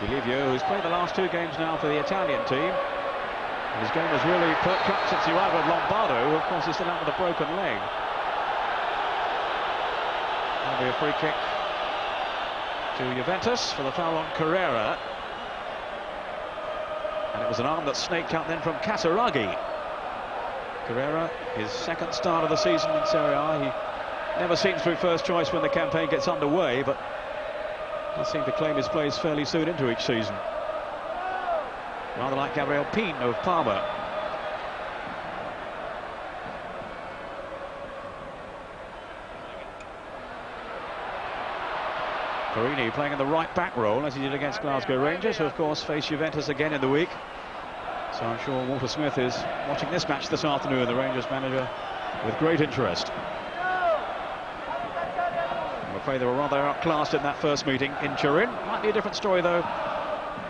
Livio, who's played the last 2 games now for the Italian team. And his game has really perked up since the arrival of Lombardo, who of course is still out with a broken leg. That'll be a free kick to Juventus for the foul on Carrera. And it was an arm that snaked out then from Casiraghi. Carrera, his 2nd start of the season in Serie A. He never seems to be first choice when the campaign gets underway, but does seem to claim his place fairly soon into each season. Rather like Gabriel Pin of Parma. Porrini playing in the right back role as he did against Glasgow Rangers, who of course face Juventus again in the week. So I'm sure Walter Smith is watching this match this afternoon, the Rangers manager, with great interest. I'm afraid they were rather outclassed in that first meeting in Turin. Might be a different story though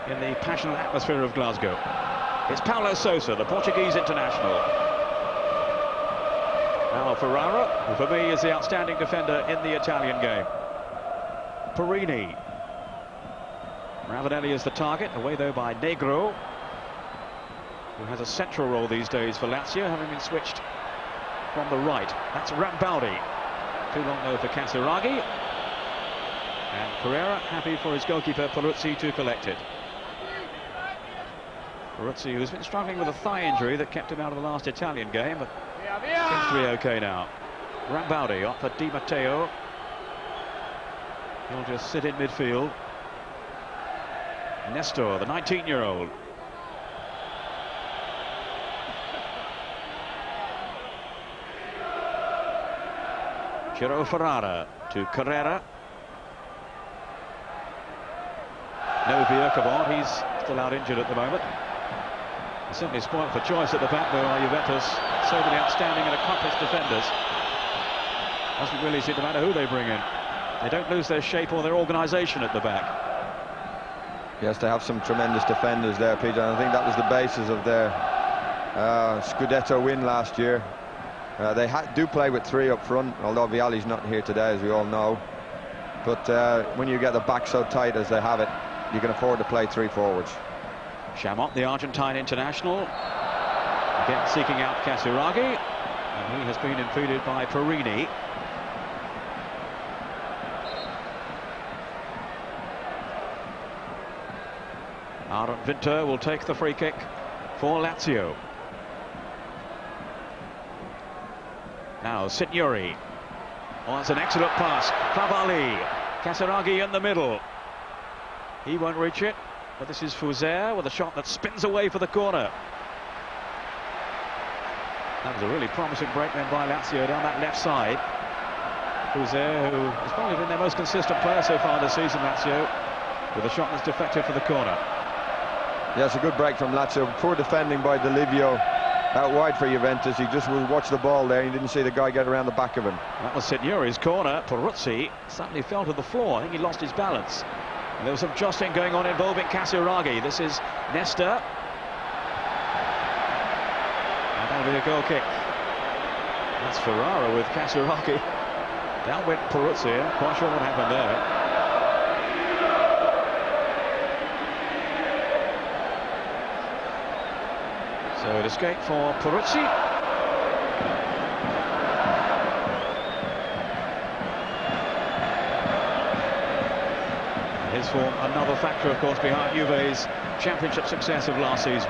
in the passionate atmosphere of Glasgow. It's Paulo Sousa, the Portuguese international. Now Ferrara, who for me is the outstanding defender in the Italian game. Porrini. Ravanelli is the target, away though by Negro, who has a central role these days for Lazio, having been switched from the right. That's Rambaudi. Too long though for Casiraghi. And Carrera happy for his goalkeeper Peruzzi to collect it. Peruzzi, who's been struggling with a thigh injury that kept him out of the last Italian game, but seems to be okay now. Rambaudi up for Di Matteo. He'll just sit in midfield. Nesta, the 19-year-old. Piero Ferrara to Carrera. No Vialli, he's still out injured at the moment. Simply spoiled for choice at the back though are Juventus. So many outstanding and accomplished defenders. Doesn't really seem to matter who they bring in. They don't lose their shape or their organisation at the back. Yes, they have some tremendous defenders there, Peter. And I think that was the basis of their Scudetto win last year. They do play with 3 up front, although Vialli's not here today, as we all know. But when you get the back so tight as they have it, you can afford to play 3 forwards. Chamot, the Argentine international, again seeking out Casiraghi, and he has been impeded by Porrini. Aaron Winter will take the free kick for Lazio. Now Signori. Oh, it's an excellent pass. Favalli. Casiraghi in the middle. He won't reach it, but this is Fuser with a shot that spins away for the corner. That was a really promising break then by Lazio down that left side. Fuser, who has probably been their most consistent player so far this season, Lazio, with a shot that's defective for the corner. Yeah, it's a good break from Lazio. Poor defending by Livio out wide for Juventus. He just watched the ball there. He didn't see the guy get around the back of him. That was Signori's corner. Peruzzi suddenly fell to the floor. I think he lost his balance. And there was some jostling going on involving Casiraghi. This is Nesta. And that'll be a goal kick. That's Ferrara with Casiraghi. Down went Peruzzi. I'm quite sure what happened there. So an escape for Peruzzi. His form, another factor, of course, behind Juve's championship success of last season.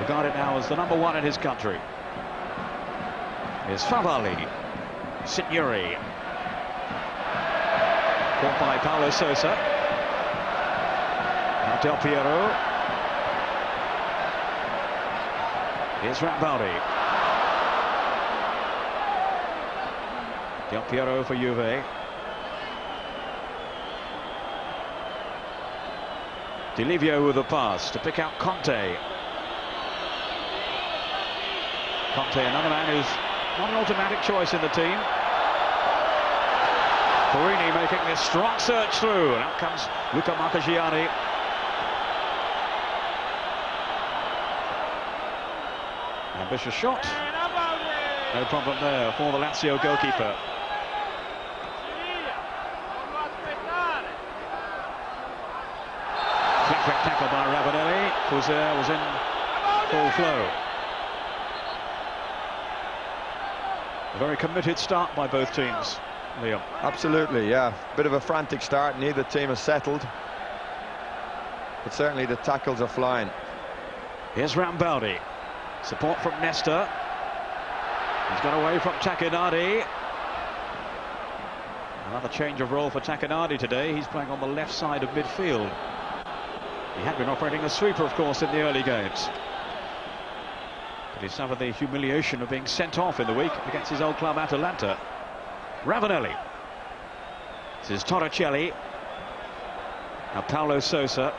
Regarded now as the #1 in his country. Is Favalli. Signori. Caught by Paulo Sousa. Now Del Piero. Here's Rambaudi. Del Piero for Juve. Livio with the pass to pick out Conte. Conte, another man who's not an automatic choice in the team. Porrini making this strong search through, and out comes Luca Marchegiani. Ambitious shot. No problem there for the Lazio goalkeeper. Perfect tackle by Ravanelli. Sousa was in full flow. A very committed start by both teams, Liam. Absolutely, yeah. Bit of a frantic start. Neither team has settled. But certainly the tackles are flying. Here's Rambaudi. Support from Nesta. He's got away from Tacchinardi. Another change of role for Tacchinardi today. He's playing on the left side of midfield. He had been operating a sweeper, of course, in the early games. But he suffered the humiliation of being sent off in the week against his old club Atalanta. Ravanelli. This is Torricelli. Now Paulo Sousa.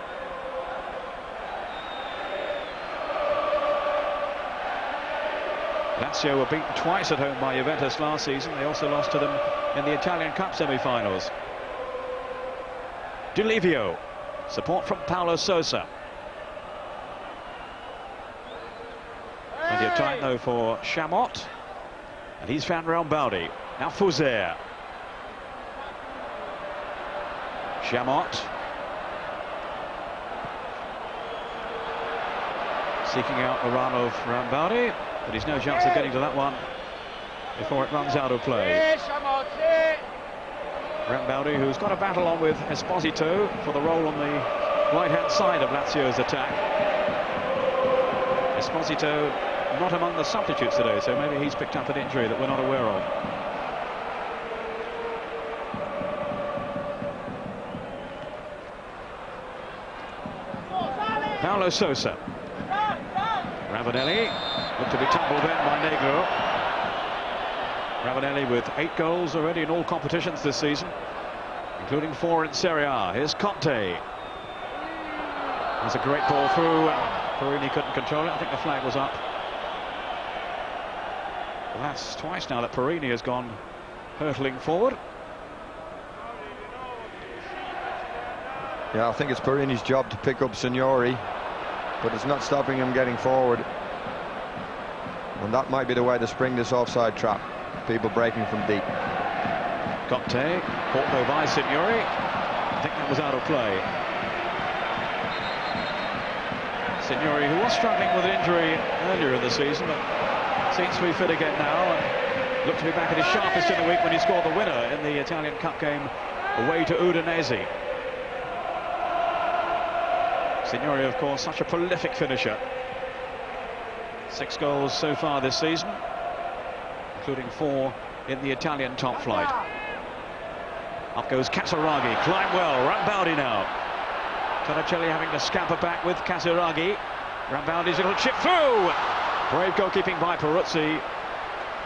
Lazio were beaten twice at home by Juventus last season. They also lost to them in the Italian Cup semi-finals. Livio. Support from Paulo Sousa. Plenty of time though for Chamot. And he's found Rambaudi. Now Sousa. Chamot. Seeking out a run of Rambaudi. But he's no chance of getting to that one before it runs out of play. Rambaudi, who's got a battle on with Esposito for the role on the right-hand side of Lazio's attack. Esposito not among the substitutes today, so maybe he's picked up an injury that we're not aware of. Paulo Sousa. Ravanelli looked to be tumbled in by Negro. Ravanelli with 8 goals already in all competitions this season, including 4 in Serie A. Here's Conte. There's a great ball through. Porrini couldn't control it. I think the flag was up. Well, that's twice now that Porrini has gone hurtling forward. Yeah, I think it's Porrini's job to pick up Signori, but it's not stopping him getting forward. And that might be the way to spring this offside trap. People breaking from deep. Conte, caught though by Signori. I think that was out of play. Signori, who was struggling with an injury earlier in the season, but seems to be fit again now and looked to be back at his sharpest in the week when he scored the winner in the Italian Cup game away to Udinese. Signori, of course, such a prolific finisher. 6 goals so far this season, including 4 in the Italian top flight. Up goes Casiraghi, climb well, Rambaudi now. Torricelli having to scamper back with Casiraghi. Rambaudi's little chip through. Brave goalkeeping by Peruzzi.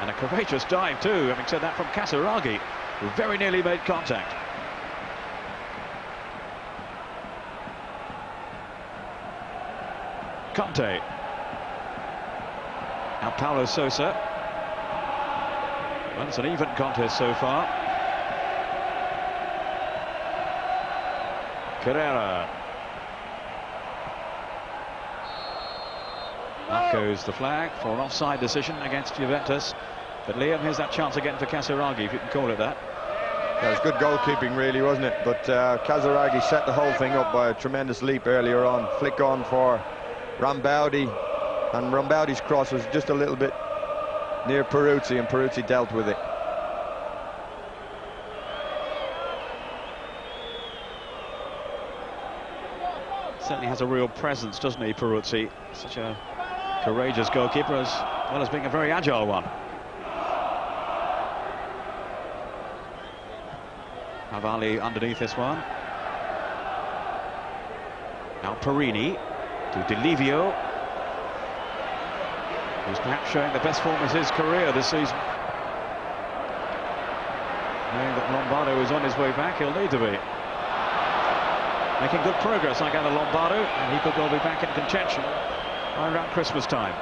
And a courageous dive too, having said that, from Casiraghi, who very nearly made contact. Conte. Now Paulo Sousa. Well, it's an even contest so far. Carrera. Up goes the flag for an offside decision against Juventus. But Liam, here's that chance again for Casiraghi, if you can call it that. Yeah, it was good goalkeeping, really, wasn't it? But Casiraghi set the whole thing up by a tremendous leap earlier on. Flick on for Rambaudi, and Rambaudi's cross was just a little bit near Peruzzi, and Peruzzi dealt with it. Certainly has a real presence, doesn't he, Peruzzi? Such a courageous goalkeeper, as well as being a very agile one. Favalli underneath this one. Now Porrini to Livio, who's perhaps showing the best form of his career this season. Knowing that Lombardo is on his way back, he'll need to be. Making good progress, I gather, Lombardo, and he could well be back in contention around Christmas time.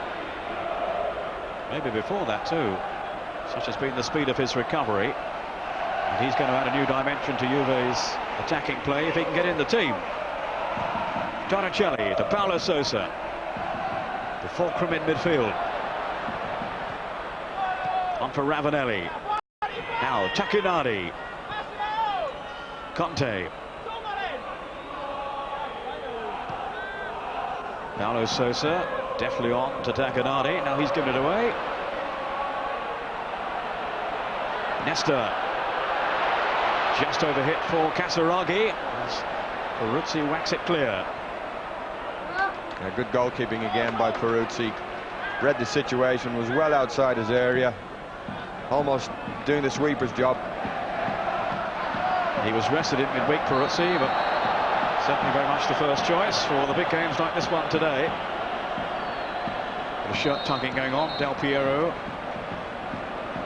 Maybe before that too. Such has been the speed of his recovery. And he's going to add a new dimension to Juve's attacking play if he can get in the team. Torricelli to Paulo Sousa. The fulcrum in midfield. On for Ravanelli. Now Tacchinardi. Conte. Paulo Sousa deftly on to Tacchinardi. Now he's given it away. Nesta just overhit for Casiraghi as Peruzzi whacks it clear. Good goalkeeping again by Peruzzi. Read the situation, was well outside his area, almost doing the sweeper's job. He was rested in midweek, Peruzzi, but certainly very much the first choice for the big games like this one today. The shirt tugging going on, Del Piero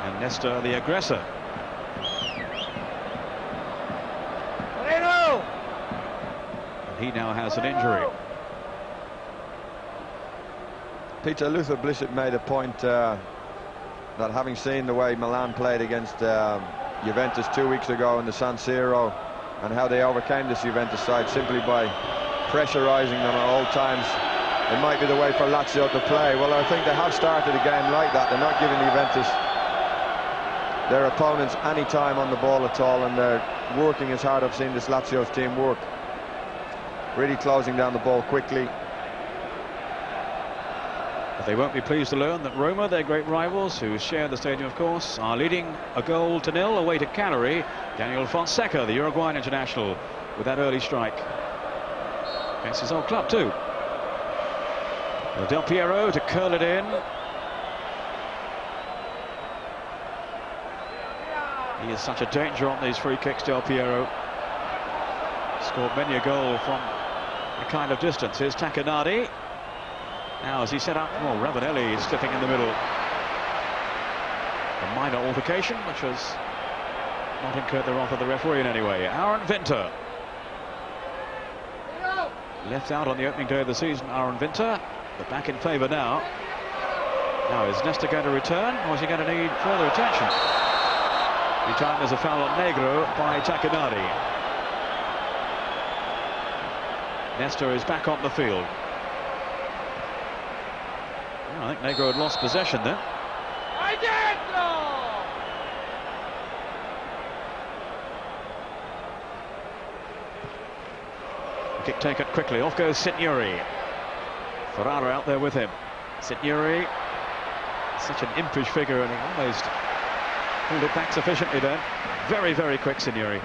and Nesta the aggressor. And he now has an injury. Peter Luther Blissett made a point that having seen the way Milan played against Juventus 2 weeks ago in the San Siro and how they overcame this Juventus side simply by pressurising them at all times, it might be the way for Lazio to play. Well, I think they have started a game like that. They're not giving Juventus, their opponents, any time on the ball at all, and they're working as hard. I've seen this Lazio's team work, really closing down the ball quickly. But they won't be pleased to learn that Roma, their great rivals, who share the stadium of course, are leading 1-0 away to Cagliari. Daniel Fonseca, the Uruguayan international, with that early strike against his old club too. Del Piero to curl it in. He is such a danger on these free kicks, Del Piero. Scored many a goal from a kind of distance. Here's Tacchinardi. Now as he set up, well, Ravanelli is slipping in the middle. A minor altercation which has not incurred the wrath of the referee in any way. Aaron Vinter. Left out on the opening day of the season, Aaron Vinter, but back in favour now. Now is Nesta going to return, or is he going to need further attention? Every time there's a foul on Negro by Tacchinardi. Nesta is back on the field. I think Negro had lost possession there. Kick taken quickly. Off goes Signori. Ferrara out there with him. Signori, such an impish figure, and he almost pulled it back sufficiently then. Very, very quick, Signori.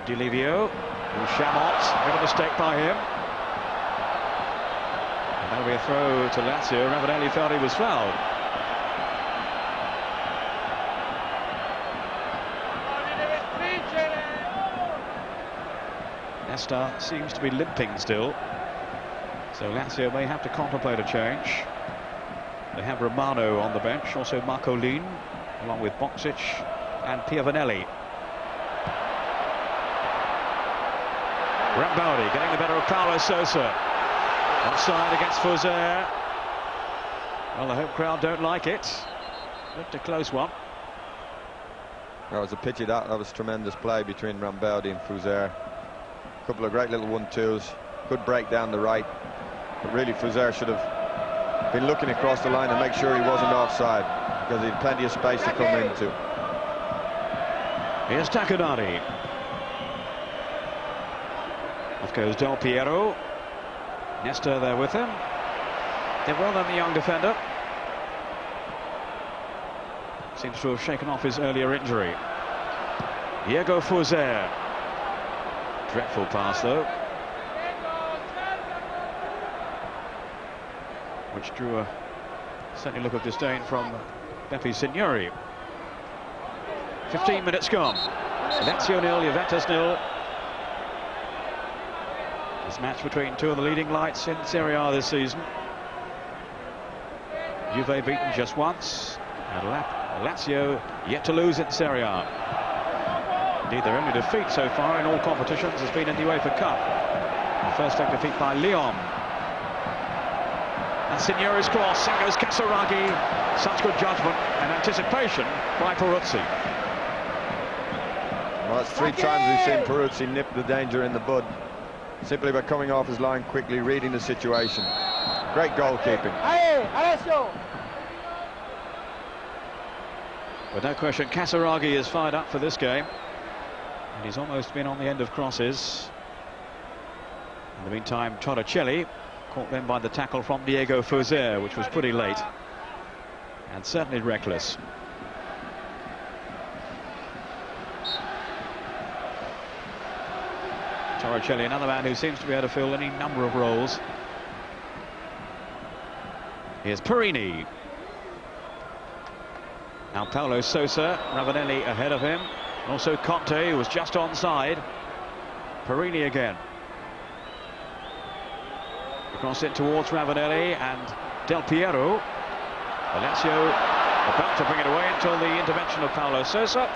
Livio. Chamot. Never mistake by him. That'll be a throw to Lazio. Ravanelli felt he was fouled. Nesta seems to be limping still, so Lazio may have to contemplate a change. They have Romano on the bench, also Marcolin, along with Boksic and Ravanelli. Rambaudi getting the better of Paulo Sousa. Offside against Fouzer. Well, the home crowd don't like it. Looked a close one. That was a pity. That was tremendous play between Rambaudi and Fouzer. A couple of great little 1-2s. Good break down the right. But really, Fouzer should have been looking across the line to make sure he wasn't offside, because he had plenty of space to come into. Here's Tacchinardi. Off goes Del Piero. Nesta there with him. Did well then, the young defender. Seems to have shaken off his earlier injury. Diego Fouzer. Dreadful pass though, which drew a certainly look of disdain from Beppe Signori. 15 minutes gone. Lazio 0, Juventus 0. This match between two of the leading lights in Serie A this season. Juve beaten just once, and Lazio yet to lose in Serie A. Indeed, their only defeat so far in all competitions has been in the UEFA Cup. The first leg defeat by Lyon. And Signori's cross, in goes Casiraghi. Such good judgment and anticipation by Peruzzi. Well, that's 3 times we've seen Peruzzi nip the danger in the bud, simply by coming off his line quickly, reading the situation. Great goalkeeping. But no question, Casiraghi is fired up for this game, and he's almost been on the end of crosses. In the meantime, Torricelli caught then by the tackle from Diego Fouzer, which was pretty late and certainly reckless. Torricelli, another man who seems to be able to fill any number of roles. Here's Porrini. Now Paulo Sousa, Ravanelli ahead of him. Also Conte, who was just onside. Porrini again. Across it towards Ravanelli and Del Piero. Lazio about to bring it away until the intervention of Paulo Sousa,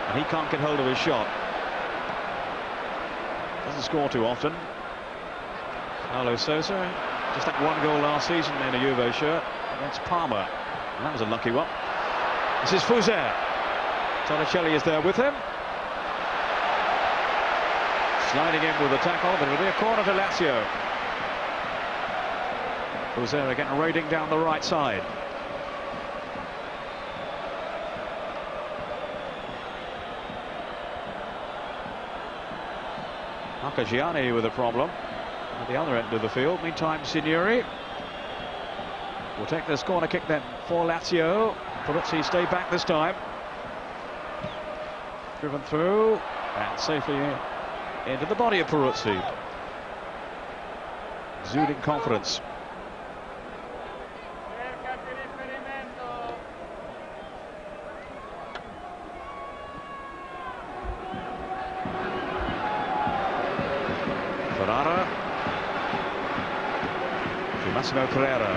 and he can't get hold of his shot. Doesn't score too often. Paulo Sousa, just that one goal last season in a Juve shirt against Parma, and that was a lucky one. This is Fouzer. Torricelli is there with him. Sliding in with the tackle, but it'll be a corner to Lazio. Fouzer again raiding down the right side. Marchegiani with a problem at the other end of the field. Meantime, Signori will take this corner kick then for Lazio. Peruzzi stay back this time. Driven through and safely into the body of Peruzzi. Exuding confidence. Ferrara to Massimo Carrera.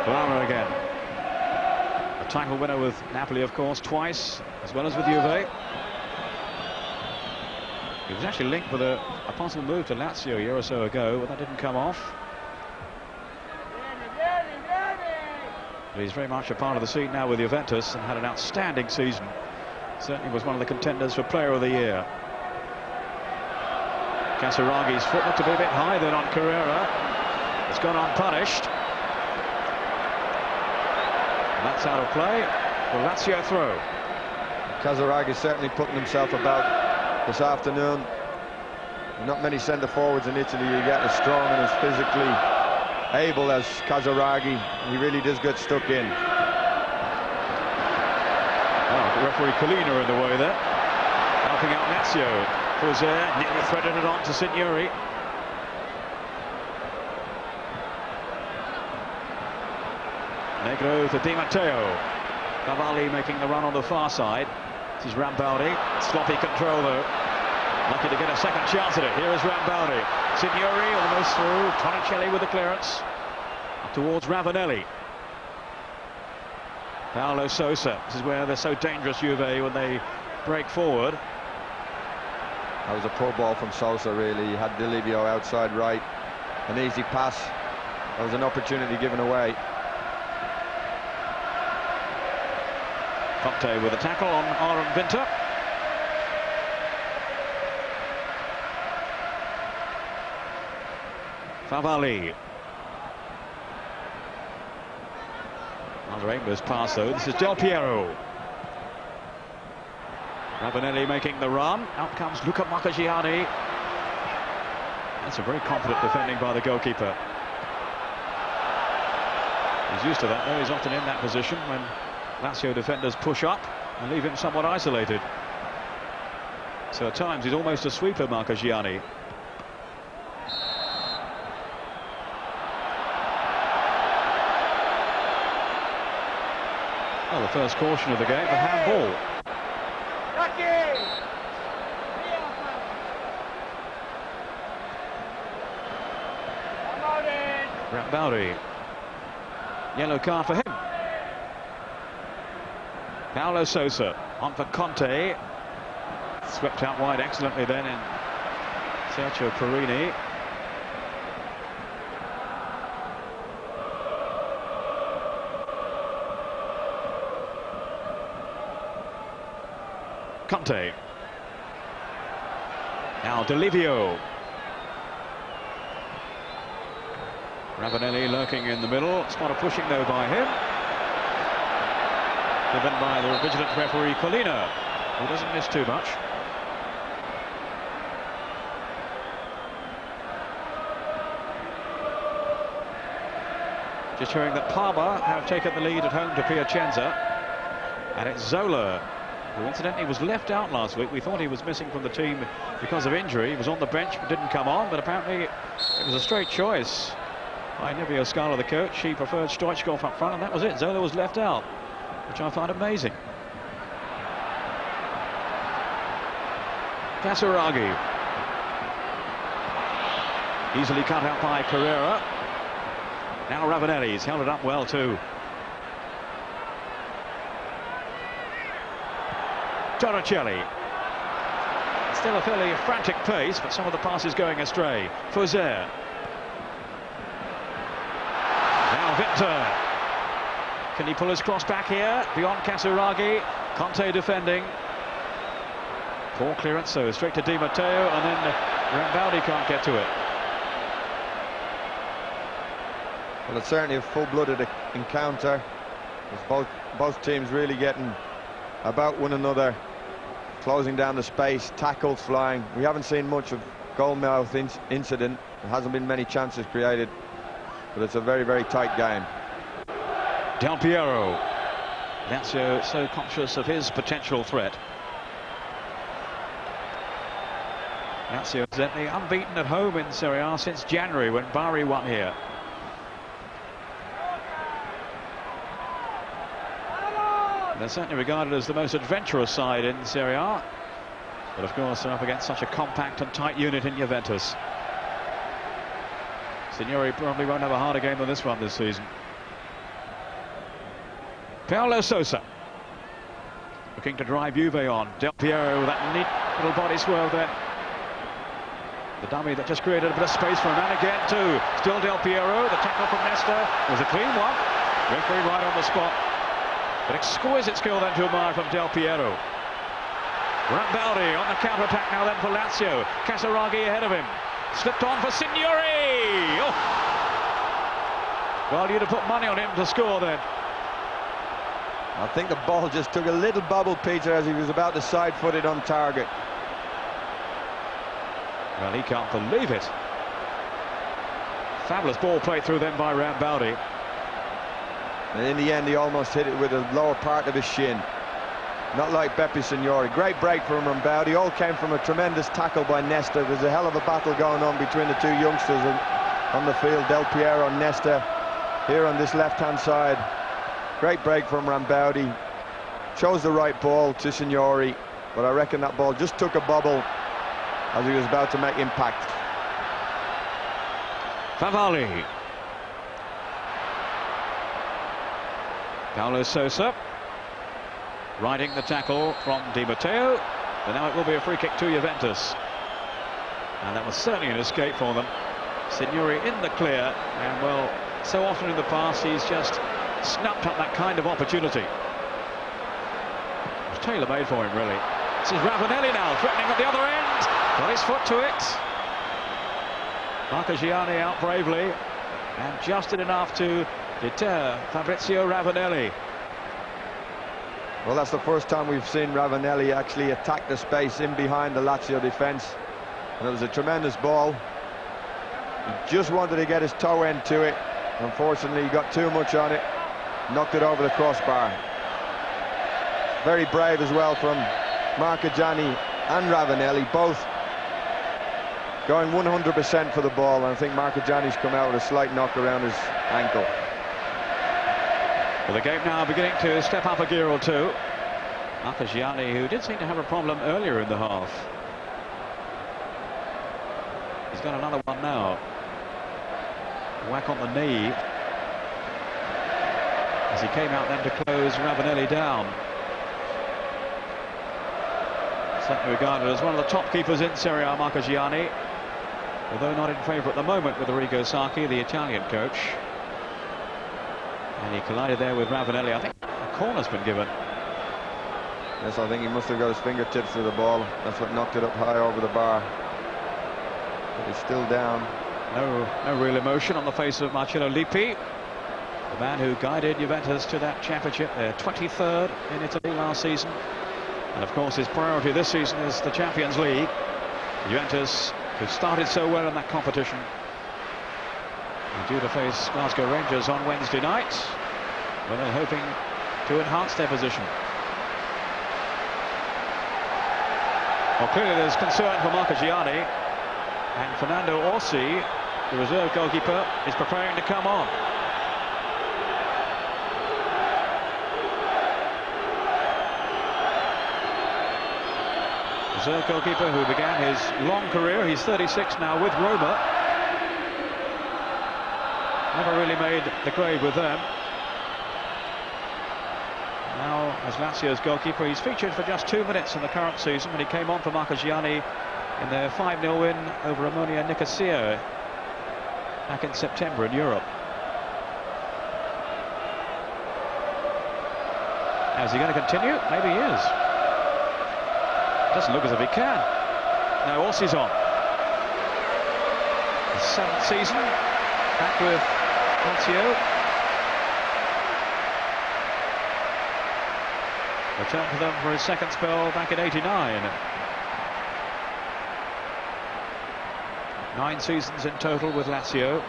Ferrara again. A title winner with Napoli, of course, twice, as well as with Juve. He was actually linked with a possible move to Lazio a year or so ago, but that didn't come off. But he's very much a part of the scene now with Juventus and had an outstanding season. Certainly was one of the contenders for Player of the Year. Casiraghi's foot looked to be a bit high then on Carrera. It's gone unpunished. And that's out of play. Well, Lazio throw. Casiraghi certainly putting himself about this afternoon. Not many centre forwards in Italy you get as strong and as physically able as Casiraghi. He really does get stuck in. Oh, the referee Colina in the way there, helping out Matteo. Fouzer nearly threaded it on to Signori. Negro to Di Matteo. Favalli making the run on the far side. This is Rambaudi. Sloppy control though. Lucky to get a second chance at it. Here is Rambaudi. Signori almost through. Torricelli with the clearance. Up towards Ravanelli. Paulo Sousa. This is where they're so dangerous, Juve, when they break forward. That was a poor ball from Sousa, really. He had Livio outside right. An easy pass. That was an opportunity given away. Conte with a tackle on Aaron Vinter. Favalli. Another aimless pass though. This is Del Piero. Ravanelli making the run. Out comes Luca Marchegiani. That's a very confident defending by the goalkeeper. He's used to that though. He's often in that position when Lazio defenders push up and leave him somewhat isolated. So at times he's almost a sweeper, Marchegiani. Well, the first caution of the game, the handball. Rambaudi. Yellow card for him. Paulo Sousa on for Conte. Swept out wide excellently then in search of Porrini. Conte. Now Livio. Ravanelli lurking in the middle. Spot of pushing though by him. Given by the vigilant referee Colina, who doesn't miss too much. Just hearing that Parma have taken the lead at home to Piacenza. And it's Zola, who incidentally was left out last week. We thought he was missing from the team because of injury. He was on the bench but didn't come on, but apparently it was a straight choice by Livio Scala, the coach. He preferred Stoichkov up front, and that was it. Zola was left out, which I find amazing. Casiraghi. Easily cut out by Carrera. Now Ravanelli, he's held it up well too. Torricelli. Still a fairly frantic pace, but some of the passes going astray. Fauzer. Now Victor. Can he pull his cross back here? Beyond Casiraghi. Conte defending. Poor clearance, so straight to Di Matteo, and then Rambaudi can't get to it. Well, it's certainly a full-blooded encounter. With both teams really getting about one another, closing down the space, tackles flying. We haven't seen much of goalmouth incident. There hasn't been many chances created, but it's a very, very tight game. Del Piero. Lazio so conscious of his potential threat. Lazio certainly unbeaten at home in Serie A since January when Bari won here. They're certainly regarded as the most adventurous side in Serie A, but of course they're up against such a compact and tight unit in Juventus. Signori probably won't have a harder game than this one this season. Paulo Sousa looking to drive Juve on. Del Piero with that neat little body swerve there. The dummy that just created a bit of space for a man again too. Still Del Piero. The tackle from Nesta was a clean one. Referee right on the spot. But exquisite skill then to admire from Del Piero. Rambaudi on the counter-attack now then for Lazio. Casiraghi ahead of him. Slipped on for Signori. Oh. Well, you'd have put money on him to score then. I think the ball just took a little bubble, Peter, as he was about to side-foot it on target. Well, he can't believe it. Fabulous ball played through then by Rambaudi. And in the end, he almost hit it with the lower part of his shin. Not like Beppe Signori. Great break from Rambaudi. All came from a tremendous tackle by Nesta. There's a hell of a battle going on between the two youngsters on the field. Del Piero and Nesta here on this left-hand side. Great break from Rambaudi. Chose the right ball to Signori, but I reckon that ball just took a bubble as he was about to make impact. Favalli. Paulo Sousa riding the tackle from Di Matteo, and now it will be a free kick to Juventus, and that was certainly an escape for them. Signori in the clear, and well, so often in the past he's just snapped up that kind of opportunity. It was tailor-made for him, really. This is Ravanelli now threatening at the other end. Got his foot to it. Marchegiani out bravely, and just enough to deter Fabrizio Ravanelli. Well, that's the first time we've seen Ravanelli actually attack the space in behind the Lazio defence, and it was a tremendous ball. He just wanted to get his toe end to it. Unfortunately, he got too much on it, knocked it over the crossbar. Very brave as well from Marchegiani and Ravanelli, both going 100% for the ball, and I think Marchegiani's come out with a slight knock around his ankle. Well, the game now beginning to step up a gear or two. Marchegiani, who did seem to have a problem earlier in the half. He's got another one now. Whack on the knee as he came out then to close Ravanelli down. Certainly regarded as one of the top keepers in Serie A, Marchegiani, although not in favour at the moment with Arrigo Sacchi, the Italian coach. And he collided there with Ravanelli. I think a corner's been given. Yes, I think he must have got his fingertips to the ball. That's what knocked it up high over the bar. But he's still down. No real emotion on the face of Marcello Lippi, the man who guided Juventus to that championship, their 23rd in Italy last season. And of course his priority this season is the Champions League. Juventus, who started so well in that competition, They're due to face Glasgow Rangers on Wednesday night, where they're hoping to enhance their position. Well, clearly there's concern for Marchegiani, and Fernando Orsi, the reserve goalkeeper, is preparing to come on. Reserve goalkeeper who began his long career, he's 36 now, with Roma. Never really made the grade with them. Now, as Lazio's goalkeeper, he's featured for just 2 minutes in the current season when he came on for Marchegiani in their 5-0 win over Ammonia Nicosia back in September in Europe. Now, is he going to continue? Maybe he is. Doesn't look as if he can. Now Orsi's on. His 7th season, back with Matteo. Returned for them for his 2nd spell back in '89. 9 seasons in total with Lazio.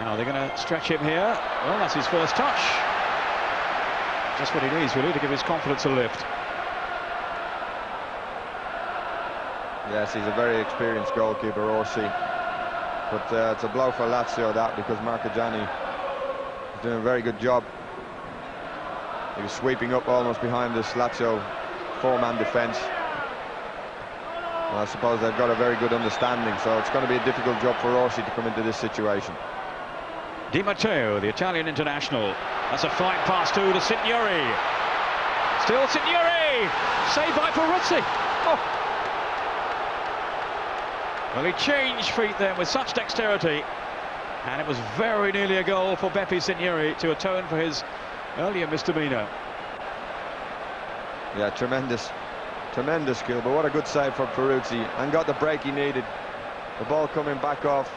Now they're going to stretch him here. Well, that's his first touch. Just what he needs, really, to give his confidence a lift. Yes, he's a very experienced goalkeeper, Orsi. But it's a blow for Lazio, that, because Marchegiani is doing a very good job. He was sweeping up almost behind this Lazio 4-man defence. I suppose they've got a very good understanding, so it's going to be a difficult job for Orsi to come into this situation. Di Matteo, the Italian international. That's a fine pass to Signori. Still Signori! Saved by Peruzzi. Oh. Well, he changed feet then with such dexterity, and it was very nearly a goal for Beppe Signori to atone for his earlier misdemeanor. Yeah, tremendous skill, but what a good save for Peruzzi, and got the break he needed. The ball coming back off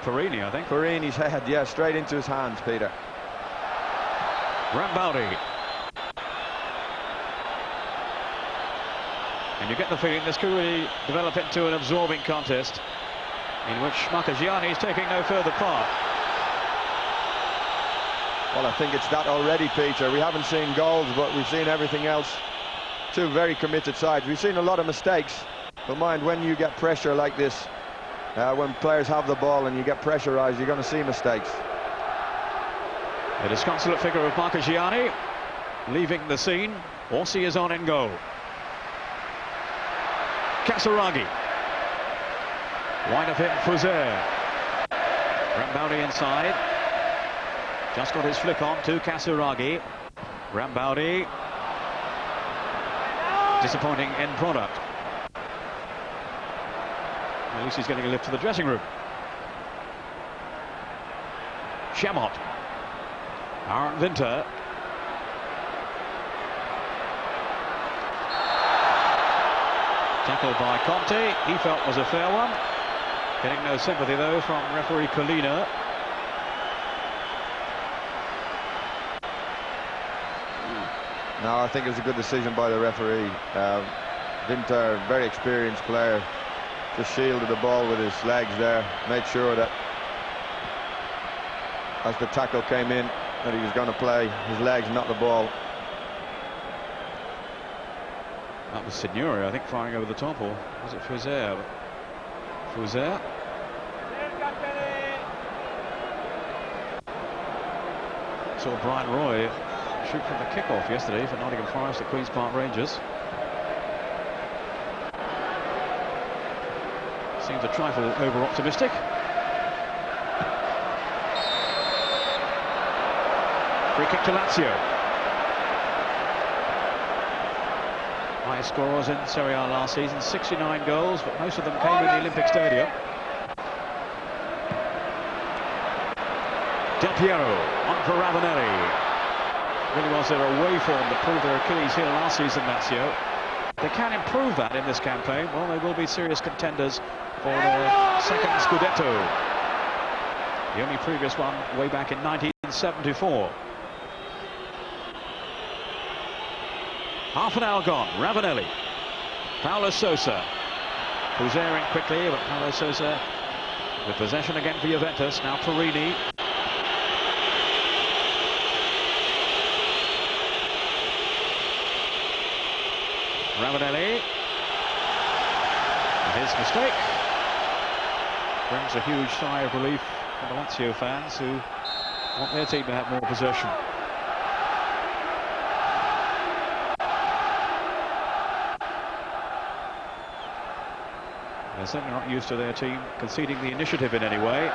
Porrini, I think. Porrini's head, yeah, straight into his hands, Peter. Rambaudi. And you get the feeling this could really develop into an absorbing contest in which Marchegiani is taking no further part. Well, I think it's that already, Peter. We haven't seen goals, but we've seen everything else. 2 very committed sides. We've seen a lot of mistakes, but mind, when you get pressure like this, when players have the ball and you get pressurized, you're going to see mistakes. The disconsolate figure of Marchegiani leaving the scene. Orsi is on in goal. Casiraghi. Wide of him, Fouzer. Rambaudi inside. Just got his flick on to Casiraghi. Rambaudi. Disappointing end product. At least he's getting a lift to the dressing room. Chamot. Aaron Winter. Tackled by Conte. He felt was a fair one. Getting no sympathy, though, from referee Colina. No, I think it was a good decision by the referee. Winter, very experienced player, just shielded the ball with his legs there, made sure that as the tackle came in that he was going to play his legs, not the ball. That was Signori, I think, firing over the top, or was it Fouzer? Fouzer. Saw Brian Roy shoot from the kickoff yesterday for Nottingham Forest at Queen's Park Rangers. Seems a trifle over-optimistic. Free kick to Lazio. Highest scorers in Serie A last season, 69 goals, but most of them came in the Olympic Stadium. Del Piero on for Ravanelli. Really was their away form that proved their Achilles heel last season, Lazio. They can improve that in this campaign. Well, they will be serious contenders for their 2nd Scudetto. The only previous one way back in 1974. Half an hour gone. Ravanelli. Paulo Sousa. Sousa in quickly, but Paulo Sousa with possession again for Juventus. Now Porrini. Ravanelli. His mistake brings a huge sigh of relief from the Lazio fans who want their team to have more possession. They're certainly not used to their team conceding the initiative in any way.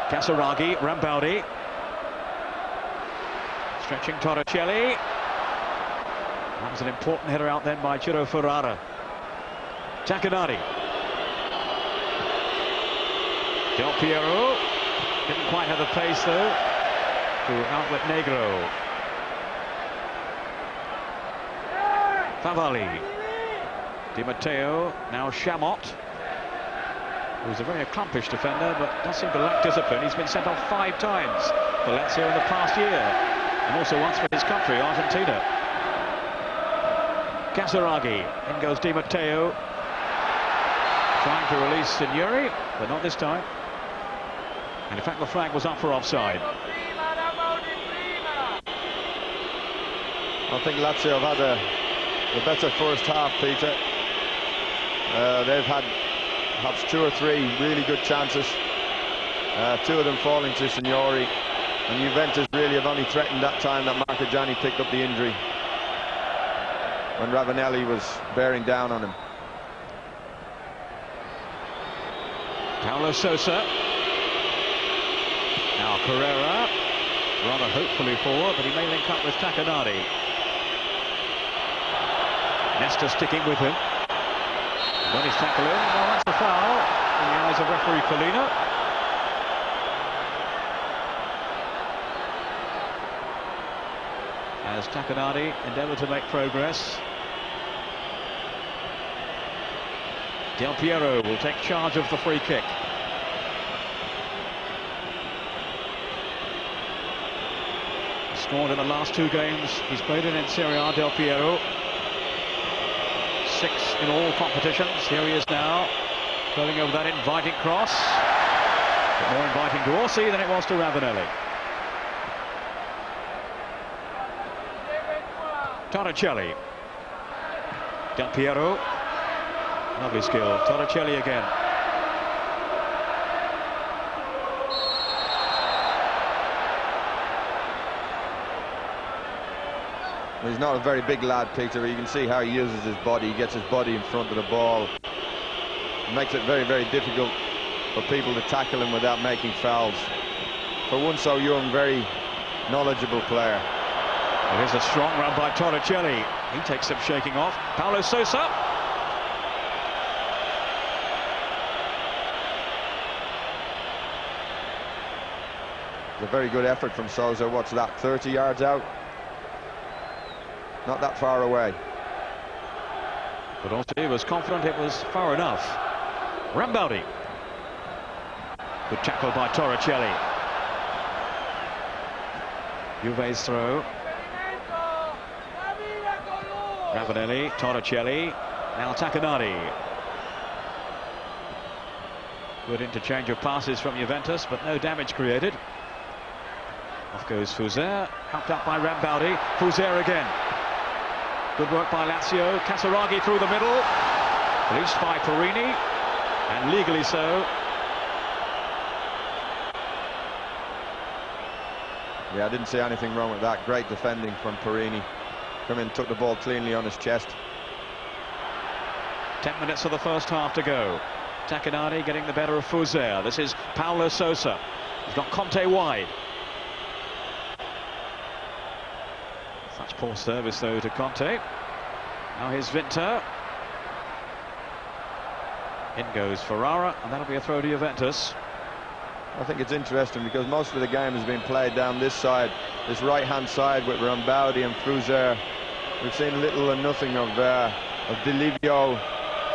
Casiraghi, Rambaudi. Stretching Torricelli. That was an important header out then by Ferrara. Tacchinardi. Del Piero. Didn't quite have the pace though to outwit Negro. Favalli. Di Matteo. Now Chamot, who's a very accomplished defender but does seem to lack discipline. He's been sent off 5 times for Lazio in the past year, and also once for his country, Argentina. Casiraghi. In goes Di Matteo, trying to release Signori, but not this time. And in fact, the flag was up for offside. I think Lazio have had the better first half, Peter. They've had perhaps 2 or 3 really good chances. 2 of them falling to Signori. And Juventus really have only threatened that time that Marchegiani picked up the injury, when Ravanelli was bearing down on him. Paulo Sousa. Now Carrera, rather hopefully forward, but he may link up with Tacchinardi. Nesta sticking with him. When he's tackled in, well, that's the foul in the eyes of referee Colina. As Tacchinardi endeavoured to make progress. Del Piero will take charge of the free kick. He scored in the last 2 games he's played in Serie A, Del Piero. 6 in all competitions. Here he is now, curling over that inviting cross. But more inviting to Orsi than it was to Ravanelli. Torricelli. Del Piero. Lovely skill. Torricelli again. He's not a very big lad, Peter, but you can see how he uses his body. He gets his body in front of the ball. It makes it very, very difficult for people to tackle him without making fouls. For one so young, very knowledgeable player. Here's a strong run by Torricelli. He takes some shaking off. Paulo Sousa. It's a very good effort from Sousa. What's that, 30 yards out? Not that far away. But Orsi was confident it was far enough. Rambaudi. Good tackle by Torricelli. Juve's throw. Ravanelli, Torricelli, now Tacchinardi. Good interchange of passes from Juventus, but no damage created. Off goes Sousa, helped up by Rambaudi. Sousa again. Good work by Lazio. Casiraghi through the middle. Released by Porrini, and legally so. Yeah, I didn't see anything wrong with that. Great defending from Porrini. Come in, took the ball cleanly on his chest. 10 minutes of the first half to go. Tacchinardi getting the better of Sousa. This is Paulo Sousa. He's got Conte wide. Such poor service though to Conte. Now here's Vinter. In goes Ferrara, and that'll be a throw to Juventus. I think it's interesting because most of the game has been played down this side, this right-hand side with Rambaudi and Sousa. We've seen little and nothing of Livio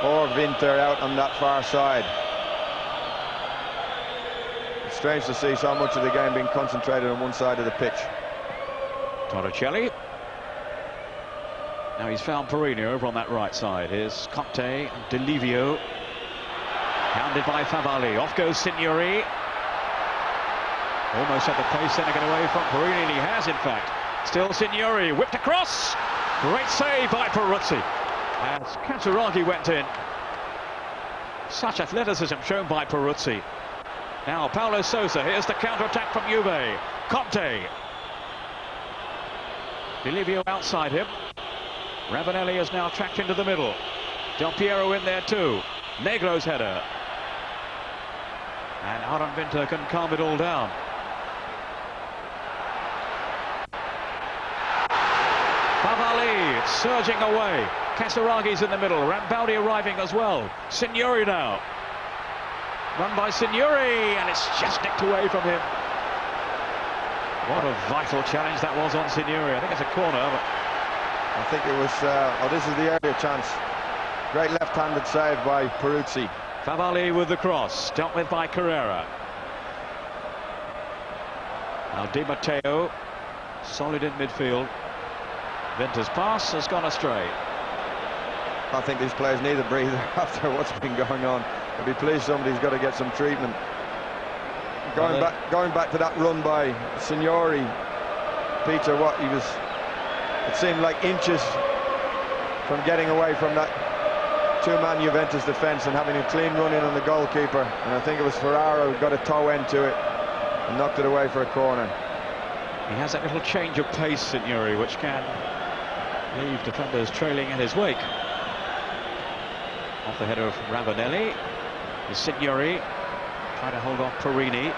or Vinter out on that far side. It's strange to see so much of the game being concentrated on one side of the pitch. Torricelli. Now he's found Porrini over on that right side. Here's Conte and Livio. Hounded by Favalli. Off goes Signori. Almost at the pace, then to get away from Porrini, and he has in fact. Still Signori, whipped across. Great save by Peruzzi as Casiraghi went in. Such athleticism shown by Peruzzi. Now Paulo Sousa, here's the counter-attack from Juve. Conte. Livio outside him. Ravanelli is now tracked into the middle. Del Piero in there too. Negro's header. And Aaron Winter can calm it all down. Favalli surging away. Casiraghi's in the middle. Rambaudi arriving as well. Signori now. Run by Signori, and it's just nicked away from him. What a vital challenge that was on Signori. I think it's a corner, but I think it was, this is the earlier chance. Great left-handed save by Peruzzi. Favalli with the cross, dealt with by Carrera. Now Di Matteo, solid in midfield. Winter's pass has gone astray. I think these players need a breather after what's been going on. I'd be pleased somebody's got to get some treatment. Going back to that run by Signori, Peter, it seemed like inches from getting away from that two-man Juventus defence and having a clean run in on the goalkeeper. And I think it was Ferrara who got a toe end to it and knocked it away for a corner. He has that little change of pace, Signori, which can leave defenders trailing in his wake. Off the header of Ravanelli is Signori, trying to hold off Porrini.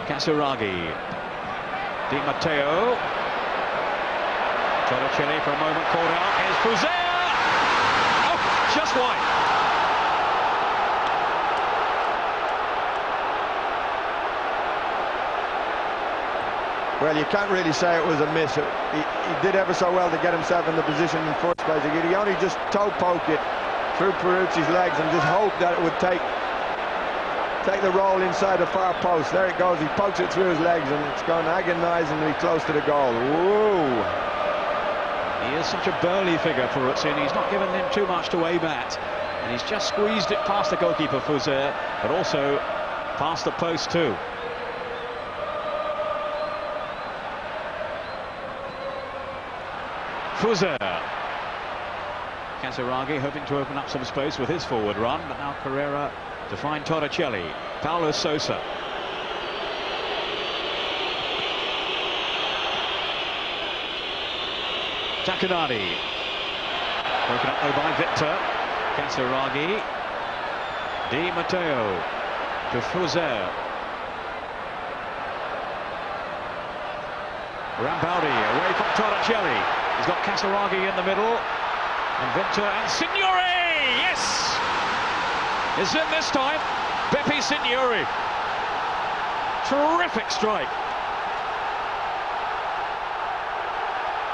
Casiraghi. Di Matteo. Torricelli for a moment called out. Here's Sousa. Oh, just wide. Well, you can't really say it was a miss. He did ever so well to get himself in the position in the first place. He only just toe poke it through Peruzzi's legs and just hope that it would take the roll inside the far post. There it goes. He pokes it through his legs and it's gone agonisingly close to the goal. Whoa! He is such a burly figure, Peruzzi, and he's not given him too much to aim at. And he's just squeezed it past the goalkeeper, Sousa, but also past the post too. Sousa. Casiraghi hoping to open up some space with his forward run, but now Carrera to find Torricelli. Paulo Sousa. Tacchinardi. Broken up though by Victor. Casiraghi. Di Matteo to Sousa. Rambaudi away from Torricelli. He's got Casiraghi in the middle. And Victor and Signori! Yes! Is in this time. Beppe Signori. Terrific strike.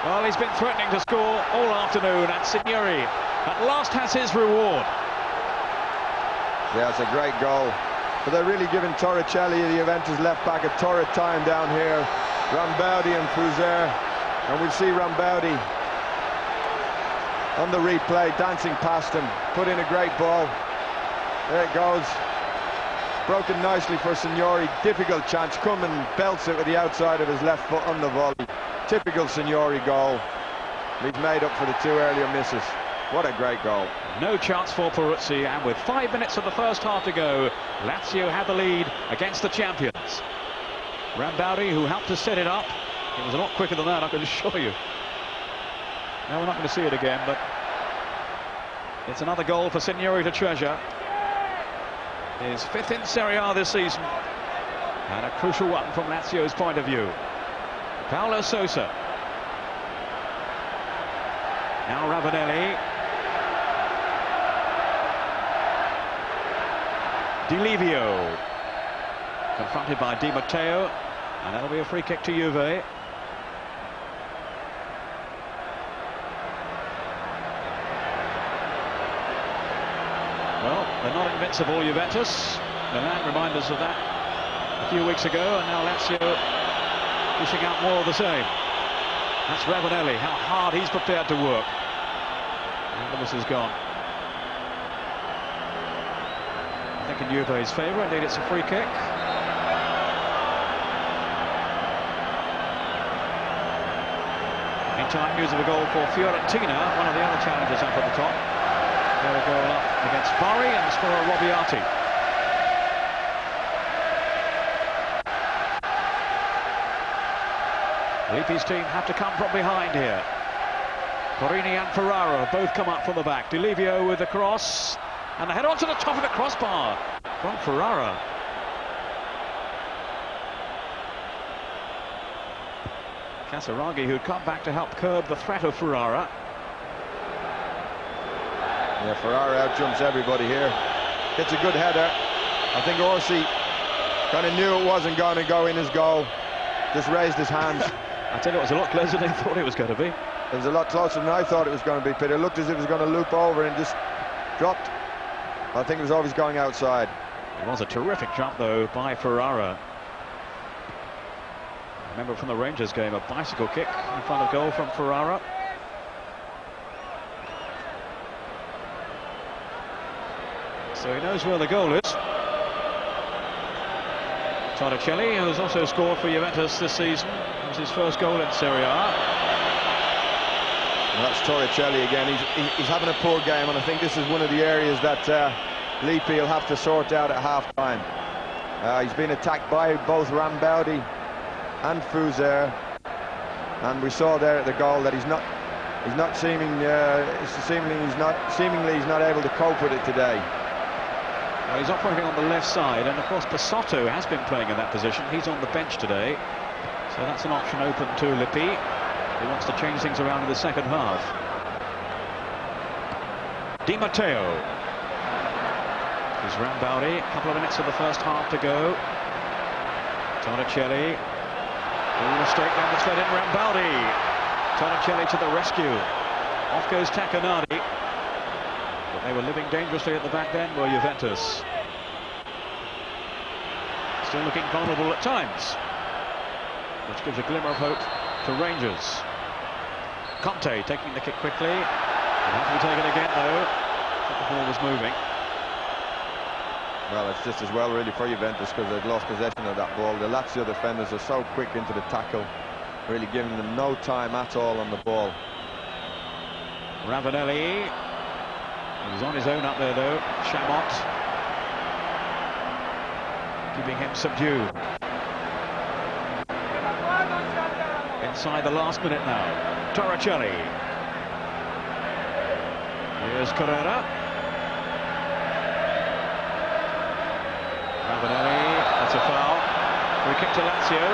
Well, he's been threatening to score all afternoon, and Signori at last has his reward. Yeah, it's a great goal. But they're really giving Torricelli, the Juventus left back, a torrid time down here. Rambaudi and Sousa. And we see Rambaudi on the replay, dancing past him, put in a great ball. There it goes. Broken nicely for Signori. Difficult chance. Come and belts it with the outside of his left foot on the volley. Typical Signori goal. He's made up for the two earlier misses. What a great goal. No chance for Peruzzi, and with 5 minutes of the first half to go, Lazio had the lead against the champions. Rambaudi, who helped to set it up. It was a lot quicker than that, I can assure you. Now we're not going to see it again, but it's another goal for Signori to treasure. His 5th in Serie A this season, and a crucial one from Lazio's point of view. Paulo Sousa. Now Ravanelli. Livio. Confronted by Di Matteo, and that'll be a free kick to Juve. Well, they're not invincible, Juventus. Milan reminded us of that a few weeks ago, and now Lazio dishing out more of the same. That's Ravanelli, how hard he's prepared to work. And Lewis is gone. I think in Juve's favour, indeed it's a free kick. Meantime, news of a goal for Fiorentina, one of the other challengers up at the top. They're a goal up against Bari and scorer Robbiati. Lippi's team have to come from behind here. Porrini and Ferrara both come up from the back. Livio with the cross. And the head onto the top of the crossbar from Ferrara. Casiraghi, who'd come back to help curb the threat of Ferrara. Yeah, Ferrara outjumps everybody here. Hits a good header. I think Orsi kind of knew it wasn't going to go in his goal. Just raised his hands. I tell you, it was a lot closer than I thought it was going to be. It was a lot closer than I thought it was going to be, Peter. It looked as if it was going to loop over and just dropped. I think it was always going outside. It was a terrific jump, though, by Ferrara. I remember from the Rangers game, a bicycle kick in front of goal from Ferrara. So he knows where the goal is. Torricelli, who's also scored for Juventus this season. It was his first goal in Serie A. And that's Torricelli again. He's having a poor game, and I think this is one of the areas that Lippi will have to sort out at half-time. He's been attacked by both Rambaudi and Sousa, and we saw there at the goal that he's not seemingly he's not able to cope with it today. Well, he's operating on the left side, and of course Pessotto has been playing in that position. He's on the bench today, so that's an option open to Lippi. He wants to change things around in the second half. Di Matteo. Here's Rambaudi. A couple of minutes of the first half to go. Torricelli. A mistake then that's led in Rambaudi. Torricelli to the rescue. Off goes Tacchinardi. But they were living dangerously at the back then, were Juventus. Still looking vulnerable at times, which gives a glimmer of hope to Rangers. Conte taking the kick quickly. It had to be taken again, though. The ball was moving. Well, it's just as well really for Juventus, because they've lost possession of that ball. The Lazio defenders are so quick into the tackle, really giving them no time at all on the ball. Ravanelli. He was on his own up there, though. Chamot keeping him subdued. Inside the last minute now. Torricelli. Here's Carrera. Ravanelli, that's a foul. Free kick to Lazio.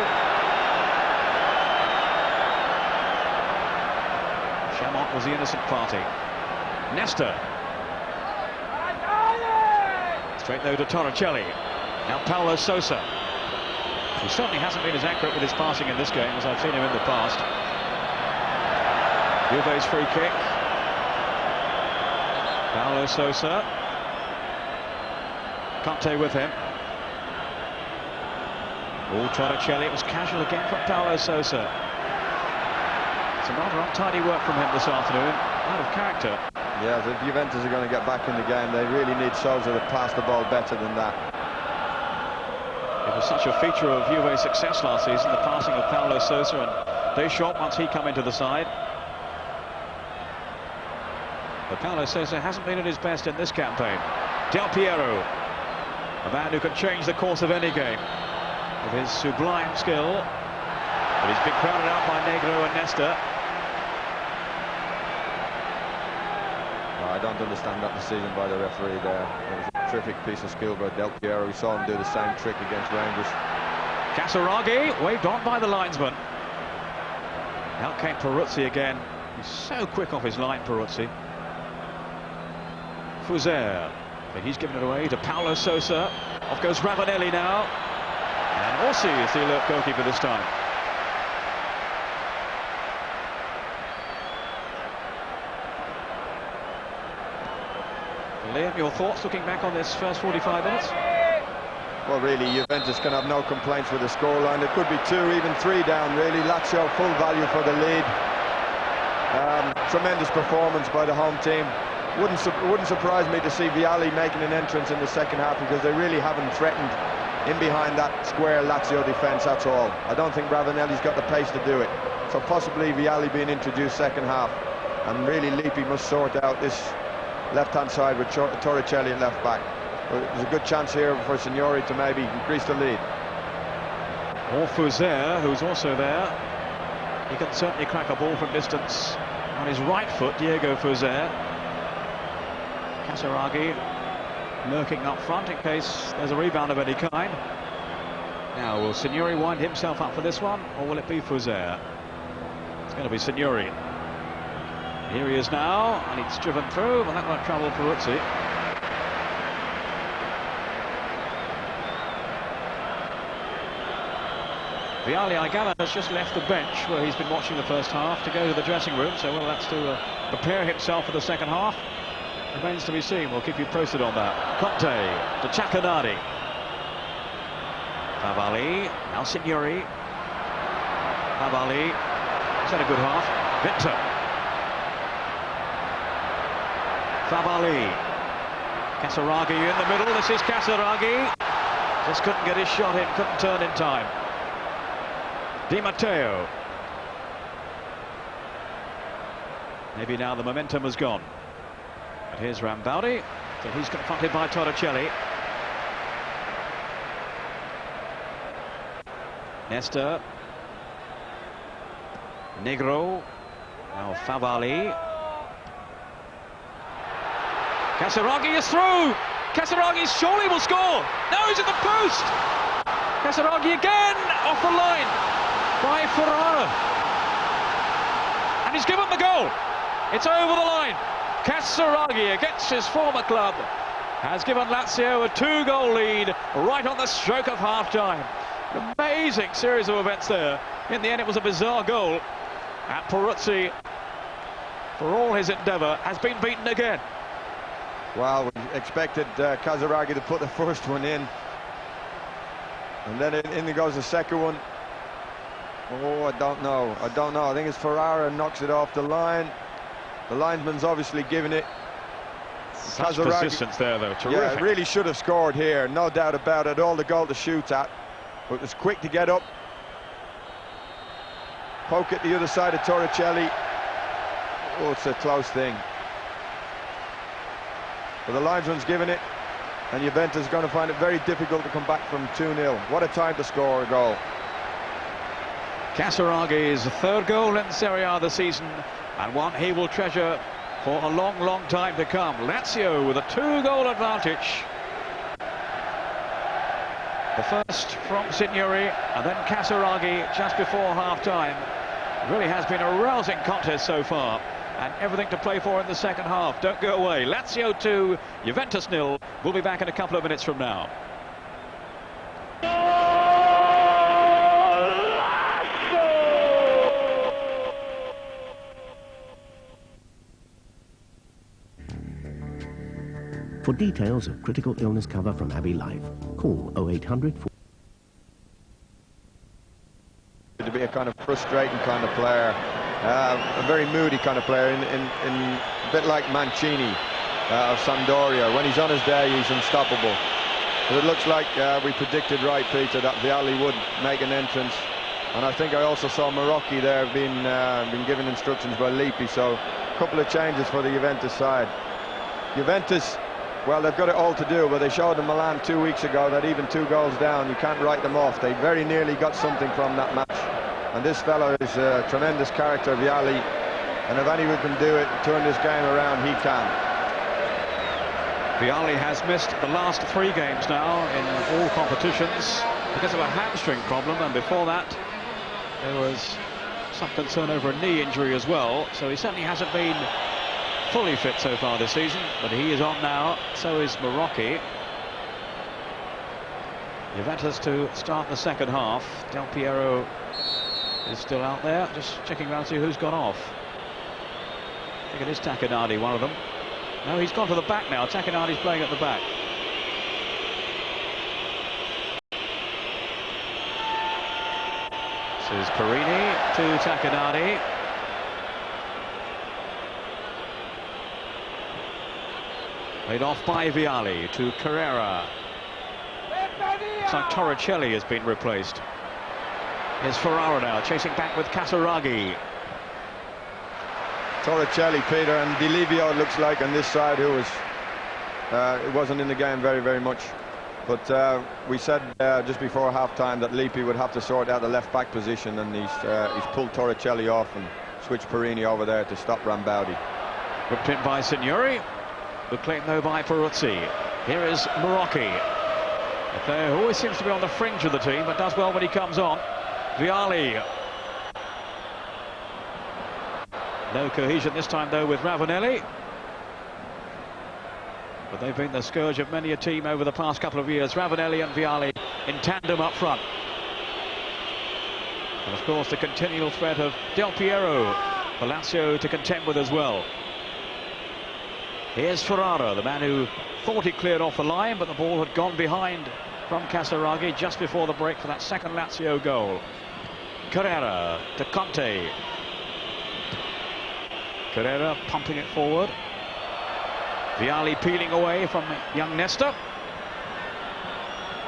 Chamot was the innocent party. Nesta. Straight though to Torricelli. Now Paulo Sousa. He certainly hasn't been as accurate with his passing in this game as I've seen him in the past. Juve's free kick. Paulo Sousa. Conte with him. Oh, Torricelli. It was casual again from Paulo Sousa. Some rather untidy work from him this afternoon. Out of character. Yeah, if Juventus are going to get back in the game, they really need Sousa to pass the ball better than that. It was such a feature of Juve's success last season, the passing of Paulo Sousa, and they shot once he come into the side. But Paulo Sousa hasn't been at his best in this campaign. Del Piero, a man who can change the course of any game with his sublime skill. But he's been crowded out by Negro and Nesta. I don't understand that decision by the referee there. It was a terrific piece of skill by Del Piero. We saw him do the same trick against Rangers. Casiraghi waved on by the linesman. Out came Peruzzi again. He's so quick off his line, Peruzzi. Sousa, but he's given it away to Paulo Sousa. Off goes Ravanelli now. And Orsi is the alert goalkeeper this time. Liam, your thoughts looking back on this first 45 minutes? Well, really, Juventus can have no complaints with the scoreline. It could be 2, even 3 down, really. Lazio full value for the lead. Tremendous performance by the home team. Wouldn't surprise me to see Vialli making an entrance in the second half, because they really haven't threatened in behind that square Lazio defence at all. I don't think Ravanelli's got the pace to do it. So possibly Vialli being introduced second half. And really Lippi must sort out this left-hand side with Torricelli at left back. There's a good chance here for Signori to maybe increase the lead. Or Fouzer, who's also there. He can certainly crack a ball from distance on his right foot, Diego Fouzer. Casiraghi lurking up front in case there's a rebound of any kind. Now, will Signori wind himself up for this one, or will it be Fouzer? It's going to be Signori. Here he is now, and it's driven through, but that won't trouble Peruzzi. Vialli, I gather, has just left the bench where he's been watching the first half to go to the dressing room, so whether that's to prepare himself for the second half remains to be seen. We'll keep you posted on that. Conte to Tacchinardi. Favalli, now Signori. Favalli, he's had a good half. Victor. Favalli. Casiraghi in the middle. This is Casiraghi. Just couldn't get his shot in, couldn't turn in time. Di Matteo. Maybe now the momentum has gone. But here's Rambaudi. So he's confronted by Torricelli. Nesta. Negro. Now Favalli. Casiraghi is through. Casiraghi surely will score. No, he's at the post. Casiraghi again off the line by Ferrara. And he's given the goal. It's over the line. Casiraghi, against his former club, has given Lazio a 2-goal lead right on the stroke of half-time. Amazing series of events there. In the end, it was a bizarre goal. And Peruzzi, for all his endeavour, has been beaten again. Well, we expected Casiraghi to put the first one in. And then in goes the second one. Oh, I don't know. I think it's Ferrara knocks it off the line. The linesman's obviously giving it. Such persistence there, though. Terrific. Yeah, really should have scored here. No doubt about it. All the goal to shoot at. But it's quick to get up. Poke at the other side of Torricelli. Oh, it's a close thing. But the linesman's giving it. And Juventus is going to find it very difficult to come back from 2-0. What a time to score a goal. Casiraghi's 3rd goal in Serie A this season, and one he will treasure for a long, long time to come. Lazio with a 2-goal advantage. The first from Signori, and then Casiraghi just before half-time. It really has been a rousing contest so far, and everything to play for in the second half. Don't go away. Lazio 2, Juventus 0. We'll be back in a couple of minutes from now. For details of critical illness cover from Abbey Life, call 0800. To be a kind of frustrating kind of player, a very moody kind of player, in a bit like Mancini of Sampdoria. When he's on his day, he's unstoppable. But it looks like we predicted right, Peter, that Vialli would make an entrance. And I think I also saw Marocchi there been given instructions by Lippi. So a couple of changes for the Juventus side. Juventus, well, they've got it all to do, but they showed in Milan 2 weeks ago that even 2 goals down, you can't write them off. They very nearly got something from that match. And this fellow is a tremendous character, Vialli. And if anyone can do it, turn this game around, he can. Vialli has missed the last 3 games now in all competitions because of a hamstring problem, and before that there was some concern over a knee injury as well. So he certainly hasn't been fully fit so far this season, but he is on now. So is Marocchi. Juventus to start the second half. Del Piero is still out there, just checking around to see who's gone off. I think it is Tacchinardi, one of them. No, he's gone to the back now. Tacchinardi's playing at the back. This is Porrini to Tacchinardi. Laid off by Vialli to Carrera. It's like Torricelli has been replaced. Here's Ferrara now, chasing back with Casiraghi. Torricelli, Peter, and Livio looks like on this side, who was it wasn't in the game very much. But we said just before half-time that Lippi would have to sort out the left-back position, and he's pulled Torricelli off and switched Porrini over there to stop Rambaudi. Whipped in by Signori. Good claim though by Peruzzi. Here is Marocchi, a player who always seems to be on the fringe of the team, but does well when he comes on. Vialli. No cohesion this time though with Ravanelli. But they've been the scourge of many a team over the past couple of years. Ravanelli and Vialli in tandem up front. And of course the continual threat of Del Piero for Lazio to contend with as well. Here's Ferrara, the man who thought he cleared off the line, but the ball had gone behind from Casiraghi just before the break for that second Lazio goal. Carrera to Conte. Carrera pumping it forward. Vialli peeling away from young Nesta.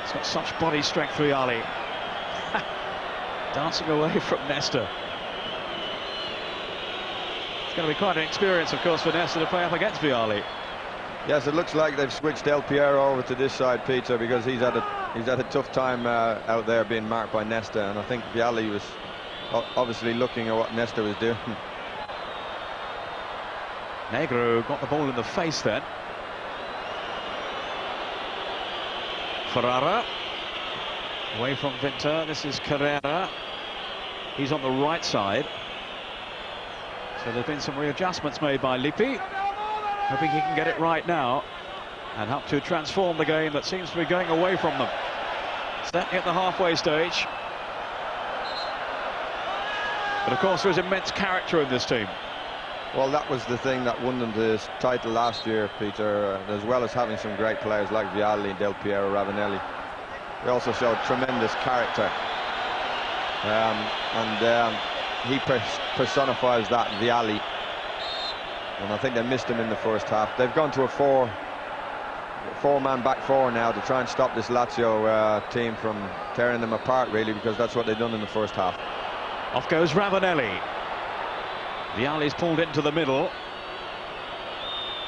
He's got such body strength, Vialli. Dancing away from Nesta. It's going to be quite an experience, of course, for Nesta to play up against Vialli. Yes, it looks like they've switched Del Piero over to this side, Peter, because he's had a tough time out there being marked by Nesta, and I think Vialli was obviously looking at what Nesta was doing. Negro got the ball in the face then. Ferrara away from Vinter. This is Carrera. He's on the right side. So there's been some readjustments made by Lippi. Hoping he can get it right now and help to transform the game that seems to be going away from them. Standing at the halfway stage. But of course there's immense character in this team. Well, that was the thing that won them the title last year, Peter, as well as having some great players like Vialli, Del Piero, Ravanelli. They also showed tremendous character. He personifies that, Vialli. And I think they missed him in the first half. They've gone to a four-man back four now to try and stop this Lazio team from tearing them apart, really, because that's what they've done in the first half. Off goes Ravanelli. Vialli's pulled into the middle.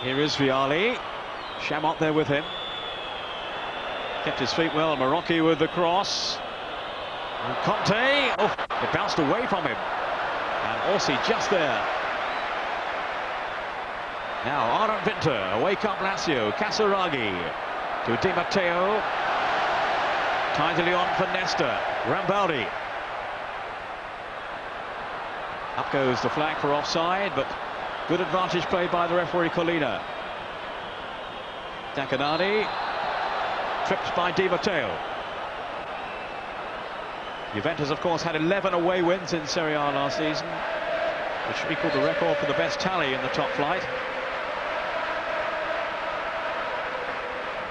Here is Vialli. Chamot there with him. Kept his feet well. Marocchi with the cross. And Conte. Oh, it bounced away from him. And Orsi just there. Now Aaron Vinter. Away come Lazio. Casiraghi to Di Matteo. Tidily on for Nesta. Rambaudi. Up goes the flag for offside, but good advantage played by the referee Colina. Tacchinardi tripped by Di Matteo. Juventus, of course, had 11 away wins in Serie A last season, which equaled the record for the best tally in the top flight.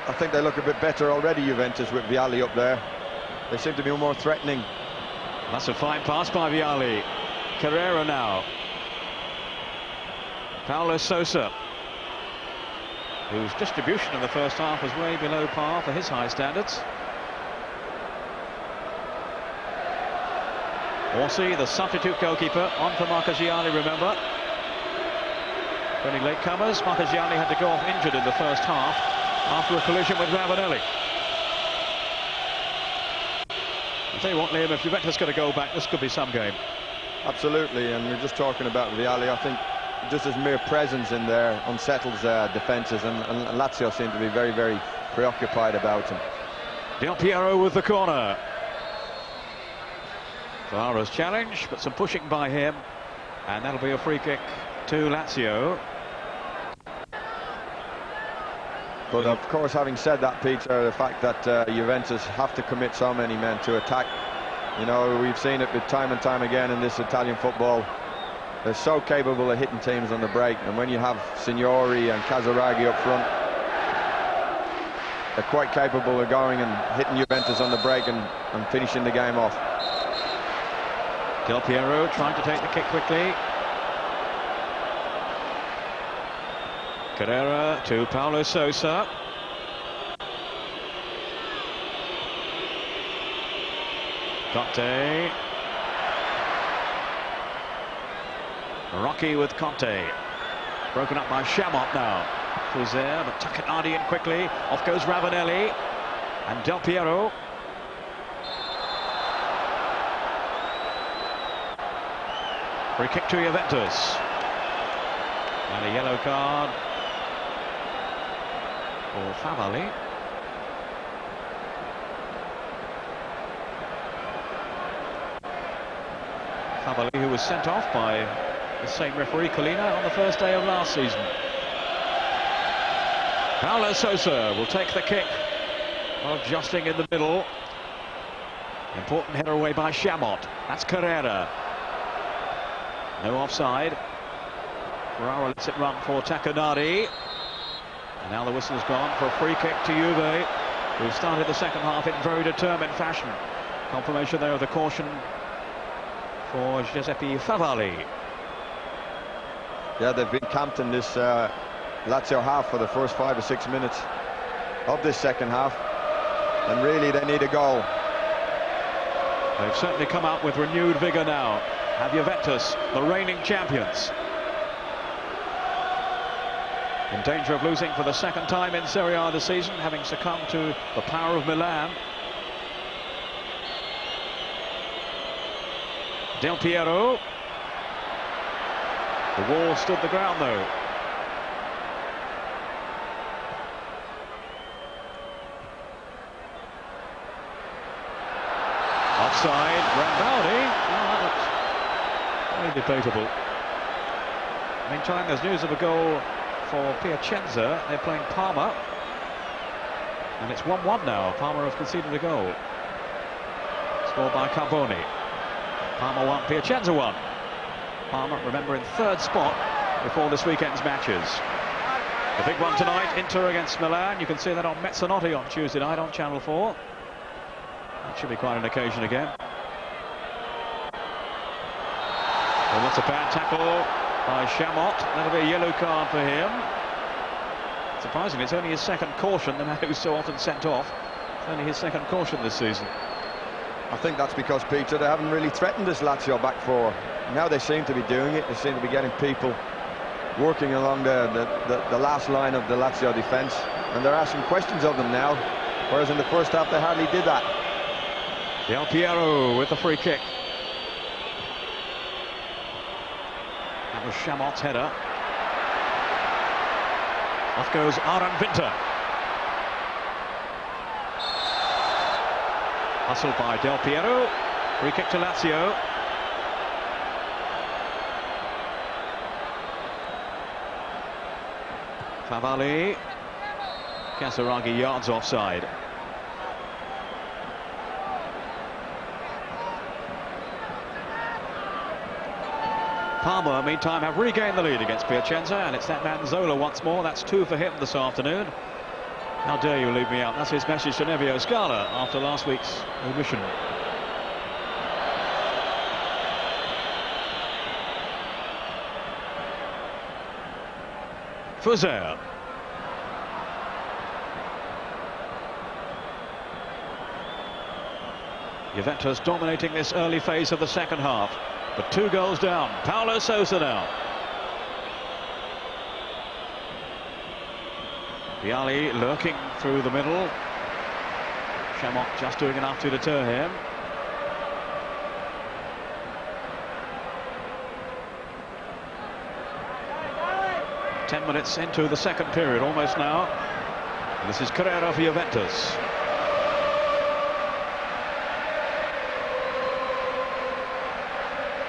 I think they look a bit better already, Juventus, with Vialli up there. They seem to be more threatening. That's a fine pass by Vialli. Carrera now. Paulo Sousa, whose distribution in the first half was way below par for his high standards. Orsi, the substitute goalkeeper, on for Marchegiani, remember. For any latecomers, Marchegiani had to go off injured in the first half after a collision with Ravanelli. I'll tell you what, Liam, if Juventus got a goal back, this could be some game. Absolutely, and we're just talking about Vialli. I think just his mere presence in there unsettles defences, and Lazio seem to be very preoccupied about him. Del Piero with the corner. Ferrara's challenge, but some pushing by him, and that'll be a free kick to Lazio. But of course, having said that, Peter, the fact that Juventus have to commit so many men to attack, you know, we've seen it time and time again in this Italian football. They're so capable of hitting teams on the break, and when you have Signori and Casiraghi up front, they're quite capable of going and hitting Juventus on the break and finishing the game off. Del Piero trying to take the kick quickly. Carrera to Paulo Sousa. Conte. Marocchi with Conte. Broken up by Chamot now. Who's there, but Tacchinardi in quickly. Off goes Ravanelli. And Del Piero. Free kick to Juventus. And a yellow card for Favalli. Favalli, who was sent off by the same referee, Colina, on the first day of last season. Paulo Sousa will take the kick, adjusting in the middle. Important header away by Chamot. That's Carrera. No offside. Ferrara lets it run for Tacchinardi. And now the whistle's gone for a free kick to Juve, who started the second half in very determined fashion. Confirmation there of the caution for Giuseppe Favalli. Yeah, they've been camped in this Lazio half for the first 5 or 6 minutes of this second half, and really they need a goal. They've certainly come out with renewed vigour now. Have Juventus, the reigning champions, in danger of losing for the second time in Serie A this season, having succumbed to the power of Milan. Del Piero. The wall stood the ground though. Offside, Rambaudi. Oh, that looks very debatable. Meantime, there's news of a goal for Piacenza. They're playing Parma. And it's 1-1 now. Parma have conceded a goal. Scored by Carboni. Parma 1, Piacenza 1. Parma, remember, in third spot before this weekend's matches. The big one tonight, Inter against Milan. You can see that on Mezzanotte on Tuesday night on Channel 4. That should be quite an occasion again. Well, that's a bad tackle by Chamot. That'll be a yellow card for him. Surprisingly, it's only his second caution. The man who's so often sent off. It's only his second caution this season. I think that's because, Peter, they haven't really threatened this Lazio back four. Now they seem to be doing it. They seem to be getting people working along the last line of the Lazio defence, and they're asking questions of them now, whereas in the first half they hardly did that. Del Piero with the free kick. That was Chamot's header. Off goes Aran Winter. Hustled by Del Piero. Free kick to Lazio. Favalli. Casiraghi yards offside. Parma, meantime, have regained the lead against Piacenza, and it's that man Zola once more. That's 2 for him this afternoon. How dare you leave me out? That's his message to Nevio Scala after last week's omission. Fuser. Juventus dominating this early phase of the second half, but 2 goals down. Paulo Sousa now. Vialli lurking through the middle. Chamot just doing enough to deter him. Ten minutes into the second period, almost now. And this is Carrera for Juventus.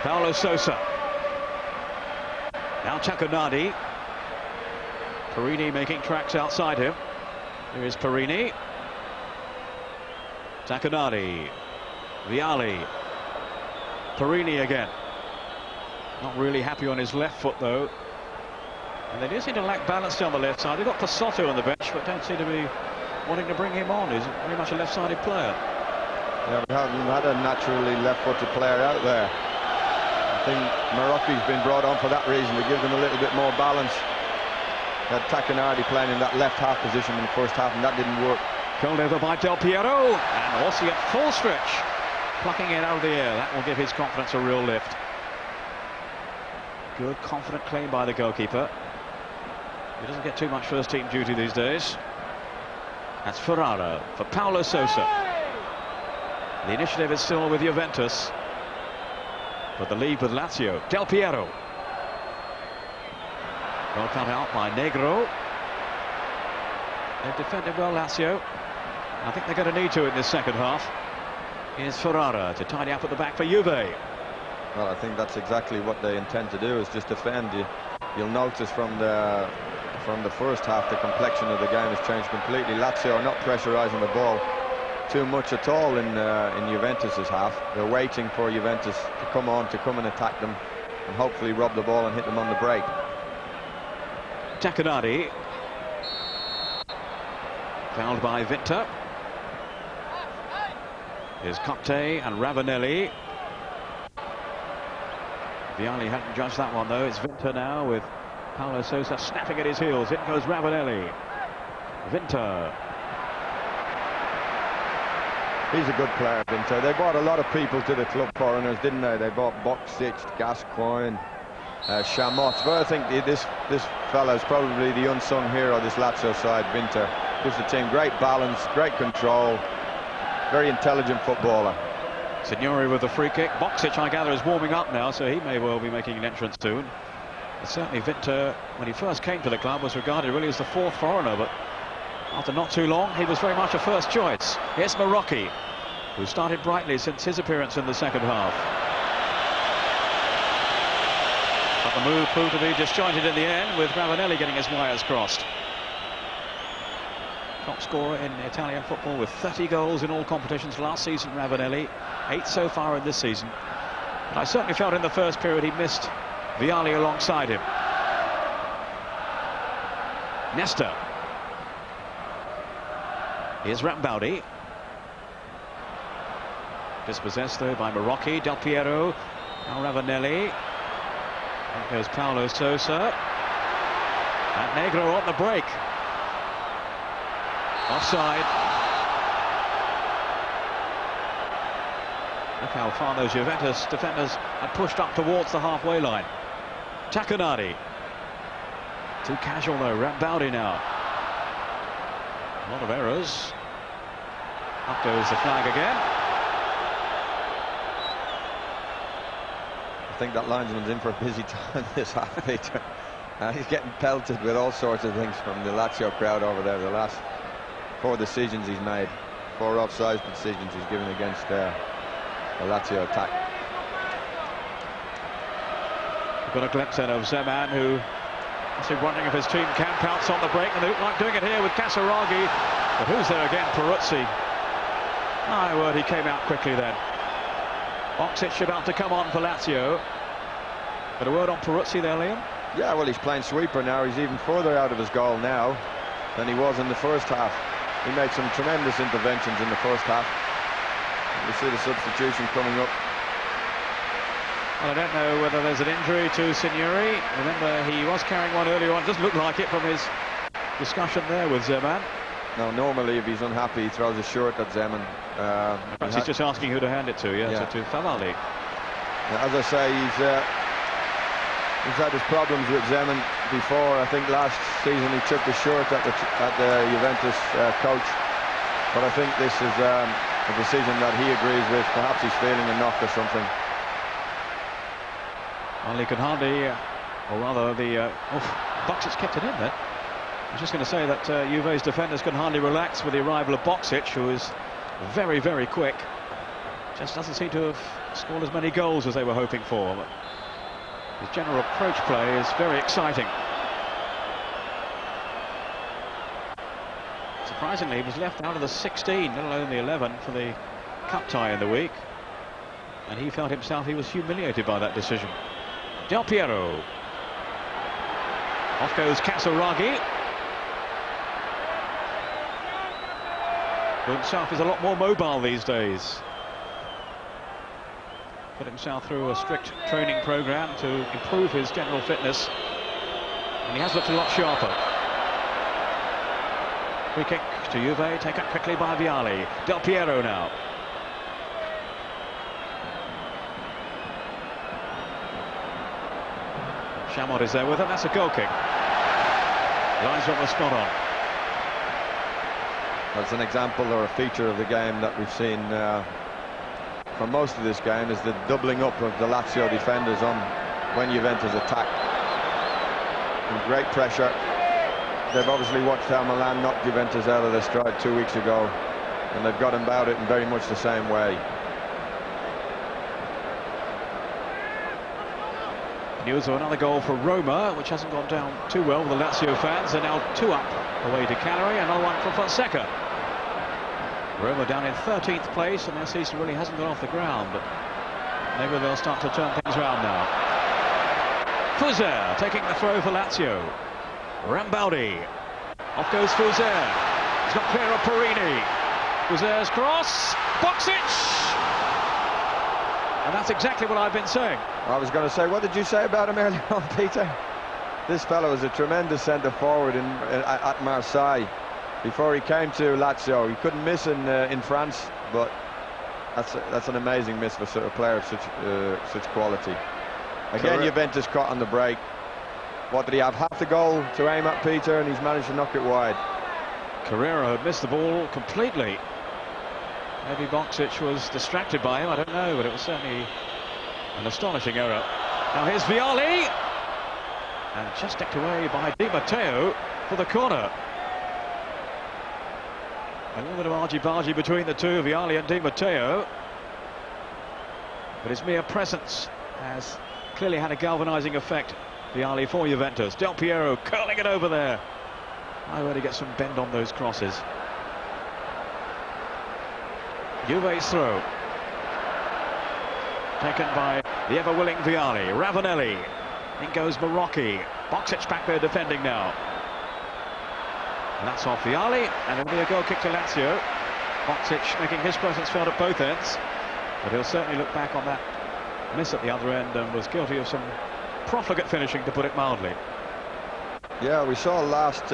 Paulo Sousa. Now Tacchinardi. Porrini making tracks outside him. Here is Porrini. Tacchinardi. Vialli. Porrini again. Not really happy on his left foot though. And they do seem to lack balance down the left side. They've got Pessotto on the bench, but don't seem to be wanting to bring him on. He's very much a left-sided player. Yeah, we haven't had a naturally left-footed player out there. think Marocchi's been brought on for that reason, to give them a little bit more balance. Had Tacchinardi playing in that left half position in the first half, and that didn't work. Called over by Del Piero, and Orsi at full stretch, plucking it out of the air. That will give his confidence a real lift. Good, confident claim by the goalkeeper. He doesn't get too much first team duty these days. That's Ferrara for Paulo Sousa. The initiative is still with Juventus, but the lead with Lazio. Del Piero. Well cut out by Negro. They've defended well, Lazio. I think they're going to need to in this second half. Here's Ferrara to tidy up at the back for Juve. Well, I think that's exactly what they intend to do, is just defend. You'll notice from the first half, the complexion of the game has changed completely. Lazio are not pressurising the ball too much at all in Juventus's half. They're waiting for Juventus to come and attack them, and hopefully rob the ball and hit them on the break. Tacchinardi. Fouled by Vinter. Here's Conte and Ravanelli. Vialli hadn't judged that one, though. It's Vinter now with Paulo Sousa snapping at his heels. In goes Ravanelli. Vinter. He's a good player, Vinter. They brought a lot of people to the club, foreigners, didn't they? They brought Boksic, Gascoigne, Chamot. But I think this fellow's probably the unsung hero, this Lazio side, Vinter. Gives the team great balance, great control, very intelligent footballer. Signori with the free kick. Boksic, I gather, is warming up now, so he may well be making an entrance soon. But certainly Vinter, when he first came to the club, was regarded really as the fourth foreigner, but after not too long, he was very much a first choice. Here's Marocchi, who started brightly since his appearance in the second half. But the move proved to be disjointed in the end, with Ravanelli getting his wires crossed. Top scorer in Italian football with 30 goals in all competitions last season, Ravanelli. 8 so far in this season. But I certainly felt in the first period he missed Vialli alongside him. Nesta. Here's Rambaudi. Dispossessed though by Marocchi. Del Piero. Now Ravanelli. There goes Paulo Sousa. And Negro on the break. Offside. Look how far those Juventus defenders had pushed up towards the halfway line. Tacchinardi. Too casual though. Rambaudi now. A lot of errors. Up goes the flag again. I think that linesman's in for a busy time this half, Peter. He's getting pelted with all sorts of things from the Lazio crowd over there. The last 4 decisions he's made, 4 offside decisions he's given against the Lazio attack. We've got a glimpse then of Zeman, who must be wondering if his team can pounce on the break, and they look like doing it here with Casiraghi. But who's there again? Peruzzi. My word, he came out quickly then. Boksic about to come on for Lazio. But a word on Peruzzi there, Liam? Yeah, well, he's playing sweeper now. He's even further out of his goal now than he was in the first half. He made some tremendous interventions in the first half. You see the substitution coming up. Well, I don't know whether there's an injury to Signori. Remember, he was carrying one earlier on. Doesn't look like it from his discussion there with Zeman. No, normally if he's unhappy, he throws a shirt at Zeman. Perhaps he's just asking who to hand it to, to Favalli. As I say, he's had his problems with Zeman before. I think last season he took the shirt at the Juventus coach. But I think this is a decision that he agrees with. Perhaps he's feeling a knock or something. Well, he can hardly, or rather Boksic kept it in there. I was just going to say that Juve's defenders can hardly relax with the arrival of Boksic, who is very, very quick. Just doesn't seem to have scored as many goals as they were hoping for. But his general approach play is very exciting. Surprisingly, he was left out of the 16, let alone the 11, for the cup tie in the week. And he felt himself he was humiliated by that decision. Del Piero. Off goes Casiraghi. Who himself is a lot more mobile these days. put himself through a strict training program to improve his general fitness, and he has looked a lot sharper. Free kick to Juve, taken quickly by Vialli. Del Piero now. Chamot is there with him. That's a goal kick. Linesman was spot on. That's an example or a feature of the game that we've seen for most of this game, is the doubling up of the Lazio defenders on when Juventus attack. And great pressure. They've obviously watched how Milan knocked Juventus out of their stride 2 weeks ago, and they've got about it in very much the same way. News of another goal for Roma, which hasn't gone down too well with the Lazio fans. They're now 2 up away to Cagliari. Another one for Fonseca. Roma down in 13th place, and their season really hasn't got off the ground, but maybe they'll start to turn things around now. Sousa taking the throw for Lazio. Rambaudi. Off goes Sousa. He's got Piero Porrini. Sousa's cross. Boksic! And that's exactly what I've been saying. I was going to say, what did you say about him earlier on, Peter? This fellow was a tremendous centre forward at Marseille before he came to Lazio. He couldn't miss in France, but that's an amazing miss for a player of such quality. Again, Juventus caught on the break. What did he have? Half the goal to aim at, Peter, and he's managed to knock it wide. Carrera had missed the ball completely. Maybe Boksic was distracted by him, I don't know, but it was certainly an astonishing error. Now here's Vialli, and just nicked away by Di Matteo for the corner. A little bit of argy-bargy between the two, Vialli and Di Matteo, but his mere presence has clearly had a galvanising effect. Vialli for Juventus. Del Piero curling it over there. I really get some bend on those crosses. Juve's throw. Taken by the ever-willing Vialli. Ravanelli. In goes Marocchi. Boksic back there defending now. And that's off Vialli, and it'll be a goal kick to Lazio. Boksic making his presence felt at both ends, but he'll certainly look back on that miss at the other end and was guilty of some profligate finishing, to put it mildly. Yeah, we saw last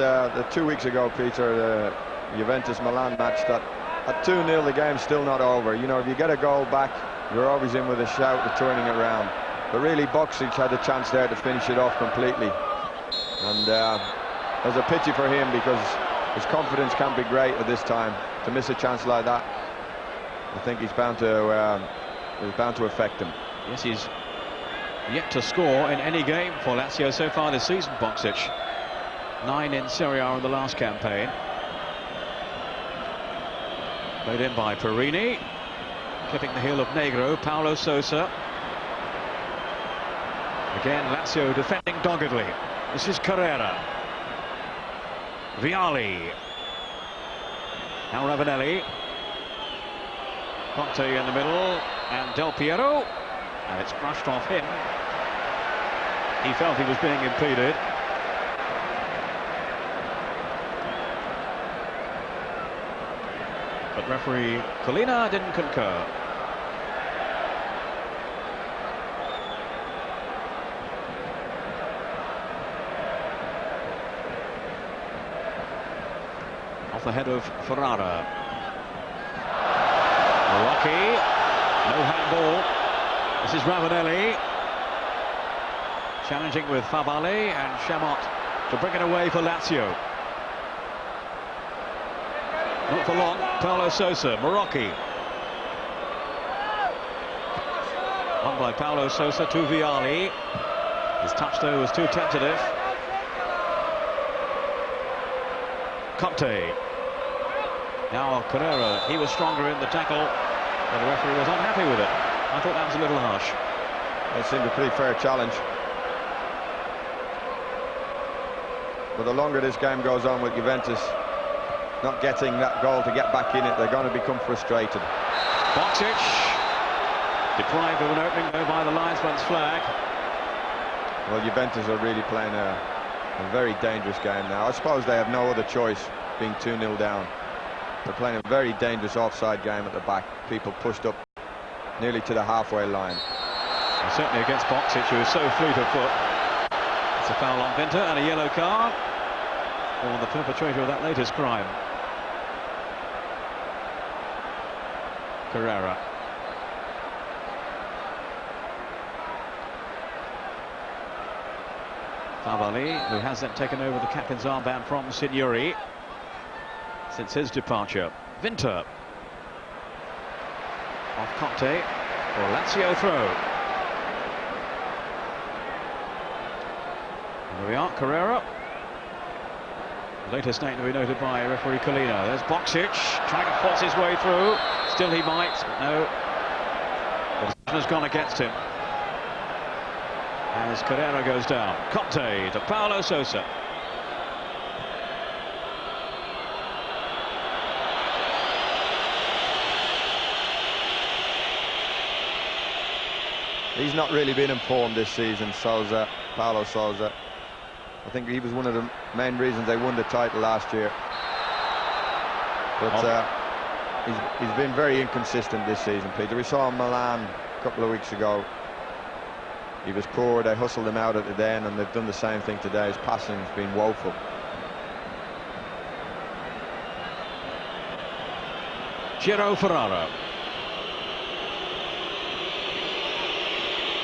2 weeks ago, Peter, the Juventus-Milan match, that at 2-0 the game's still not over. You know, if you get a goal back, you're always in with a shout of turning it around. But really, Boksic had a chance there to finish it off completely. And there's a pity for him, because his confidence can't be great at this time. To miss a chance like that, I think he's bound to affect him. Yes, he's yet to score in any game for Lazio so far this season, Boksic. 9 in Serie A in the last campaign. Played in by Porrini, clipping the heel of Negro. Paulo Sousa. Again, Lazio defending doggedly. This is Carrera. Vialli. Now Ravanelli. Conte in the middle, and Del Piero. And it's brushed off him. He felt he was being impeded. But referee Colina didn't concur. Off the head of Ferrara. Marocchi. No handball. This is Ravanelli. Challenging with Favalli and Chamot to bring it away for Lazio. Not for long. Paulo Sousa. Marocchi. Won by Paulo Sousa to Vialli. His touch though was too tentative. Conte. Now Carrera. He was stronger in the tackle, but the referee was unhappy with it. I thought that was a little harsh. It seemed a pretty fair challenge. But the longer this game goes on with Juventus not getting that goal to get back in it, they're going to become frustrated. Boksic deprived of an opening though by the linesman's flag. Well, Juventus are really playing a very dangerous game now. I suppose they have no other choice, being 2-0 down. They're playing a very dangerous offside game at the back. People pushed up nearly to the halfway line. And certainly against Boksic, who is so fleet of foot. It's a foul on Vinter and a yellow card for the perpetrator of that latest crime. Carrera. Favalli, who has then taken over the captain's armband from Signori since his departure. Vinter. Off Conte for a Lazio throw. Here we are, Carrera. Latest name to be noted by referee Colina. There's Boksic trying to force his way through. Still he might, but no. The decision has gone against him as Carrera goes down. Conte to Paulo Sousa. He's not really been informed this season, Sousa, Paulo Sousa. I think he was one of the main reasons they won the title last year. But he's been very inconsistent this season, Peter. We saw him in Milan a couple of weeks ago. He was poor, they hustled him out at the end, and they've done the same thing today. His passing has been woeful. Ferrara.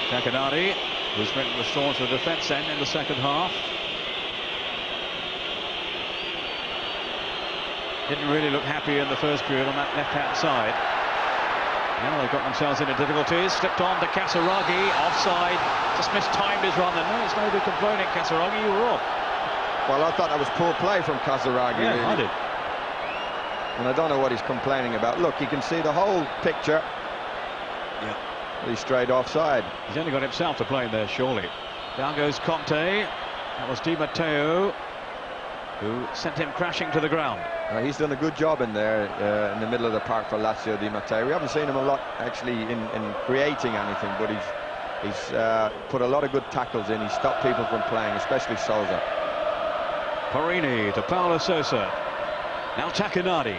Tacchinardi, who's been restored to the defence end in the second half. Didn't really look happy in the first period on that left-hand side. Now they've got themselves into difficulties. Slipped on to Casiraghi, offside. Just mistimed his run. No, it's no good complaining, Casiraghi, you were off. Well, I thought that was poor play from Casiraghi. Yeah, really. I did. And I don't know what he's complaining about. Look, you can see the whole picture. Yeah. He's straight offside. He's only got himself to blame there, surely. Down goes Conte. That was Di Matteo who sent him crashing to the ground. He's done a good job in there in the middle of the park for Lazio, Di Matteo. We haven't seen him a lot actually in creating anything, but he's put a lot of good tackles in. He's stopped people from playing, especially Sousa. Porrini to Paulo Sousa. Now Tacchinardi.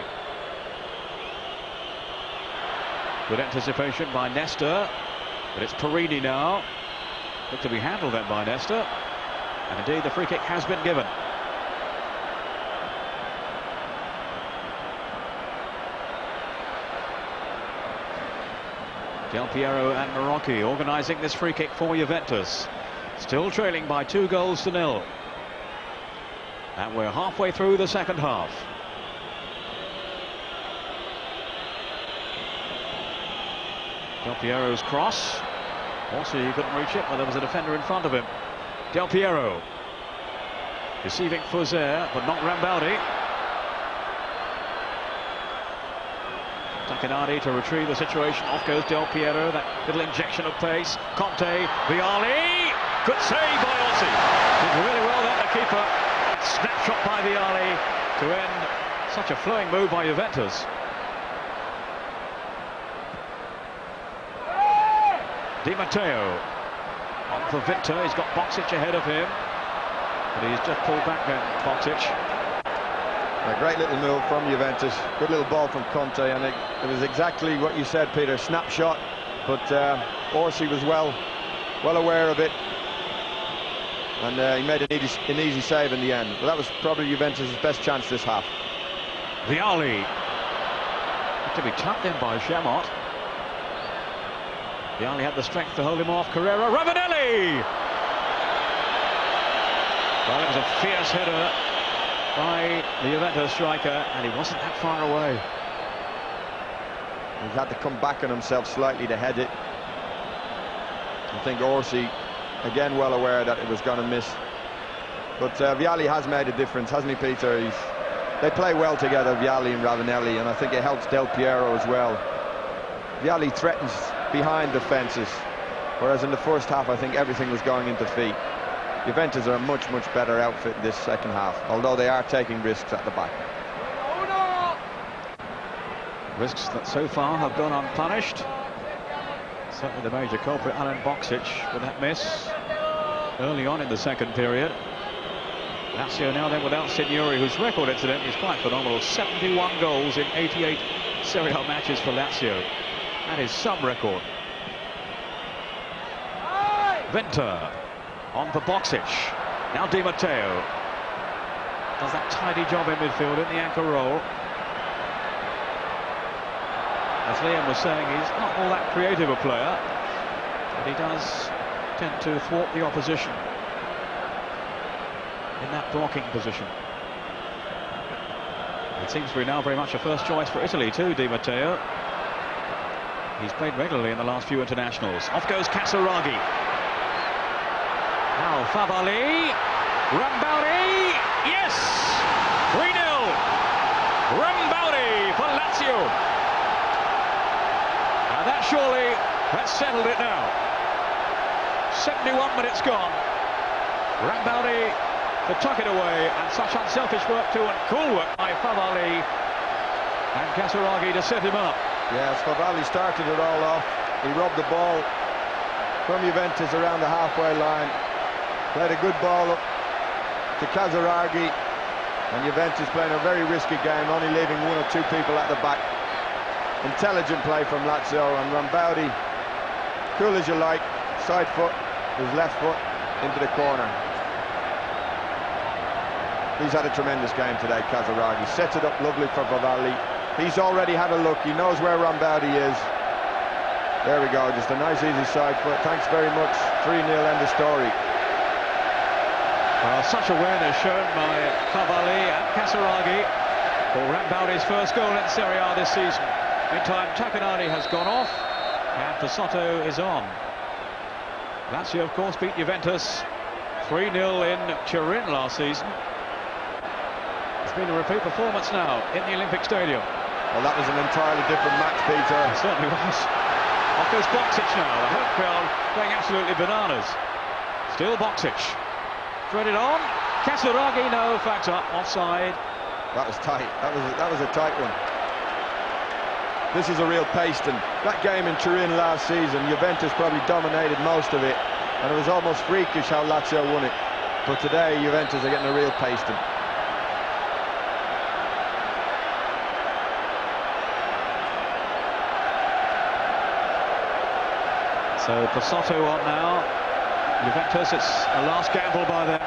Good anticipation by Nesta, but it's Porrini now. Looked to be handled then by Nesta, and indeed the free kick has been given. Del Piero and Marocchi organising this free kick for Juventus. Still trailing by 2-0. And we're halfway through the second half. Del Piero's cross. Orsi couldn't reach it, but there was a defender in front of him. Del Piero receiving Fuser, but not Rambaudi. Tacchinardi to retrieve the situation. Off goes Del Piero. That little injection of pace. Conte, Vialli. Good save by Orsi. Did really well there, the keeper. Snapshot by Vialli to end such a flowing move by Juventus. Di Matteo on for Vinter. He's got Boksic ahead of him, but he's just pulled back then, Boksic. A great little move from Juventus. Good little ball from Conte, and it was exactly what you said, Peter. Snapshot, but Orsi was well aware of it, and he made an easy save in the end. Well, that was probably Juventus' best chance this half. Vialli to be tapped in by Chamot. Vialli had the strength to hold him off. Carrera, Ravanelli! Well, it was a fierce header by the Juventus striker, and he wasn't that far away. He had to come back on himself slightly to head it. I think Orsi, again, well aware that it was going to miss. But Vialli has made a difference, hasn't he, Peter? They play well together, Vialli and Ravanelli, and I think it helps Del Piero as well. Vialli threatens behind defences, whereas in the first half I think everything was going into feet. Juventus are a much better outfit in this second half, although they are taking risks at the back. Risks that so far have gone unpunished. Certainly the major culprit, Alan Boksic, with that miss early on in the second period. Lazio now then without Signori, whose record incidentally is quite phenomenal. 71 goals in 88 Serie A matches for Lazio. That is some record. Venter on for Boksic. Now Di Matteo does that tidy job in midfield in the anchor role. As Liam was saying, he's not all that creative a player, but he does tend to thwart the opposition in that blocking position. It seems to be now very much a first choice for Italy too, Di Matteo. He's played regularly in the last few internationals. Off goes Casiraghi. Now Favalli. Rambaudi. Yes! 3-0. Rambaudi for Lazio. And that surely has settled it now. 71 minutes gone. Rambaudi to tuck it away, and such unselfish work too, and cool work by Favalli, and Casiraghi to set him up. Yes, Favalli started it all off. He robbed the ball from Juventus around the halfway line, played a good ball up to Casiraghi, and Juventus playing a very risky game, only leaving one or two people at the back. Intelligent play from Lazio, and Rambaudi, cool as you like, side foot, his left foot into the corner. He's had a tremendous game today, Casiraghi. Sets it up lovely for Favalli. He's already had a look. He knows where Rambaudi is. There we go. Just a nice, easy side foot. Thanks very much. 3-0, end of story. Well, such awareness shown by Favalli and Casiraghi for Rambaudi's first goal in Serie A this season. Meantime, Tacchinardi has gone off, and Pessotto is on. Lazio, of course, beat Juventus 3-0 in Turin last season. It's been a repeat performance now in the Olympic Stadium. Well, that was an entirely different match, Peter. It certainly was. Off goes Boksic now. The home crowd going absolutely bananas. Still Boksic. Threaded on. Casiraghi, no, flags up, offside. That was tight. That was a tight one. This is a real pasting. That game in Turin last season, Juventus probably dominated most of it, and it was almost freakish how Lazio won it. But today, Juventus are getting a real pasting. So Pessotto on now. Juventus, it's a last gamble by them.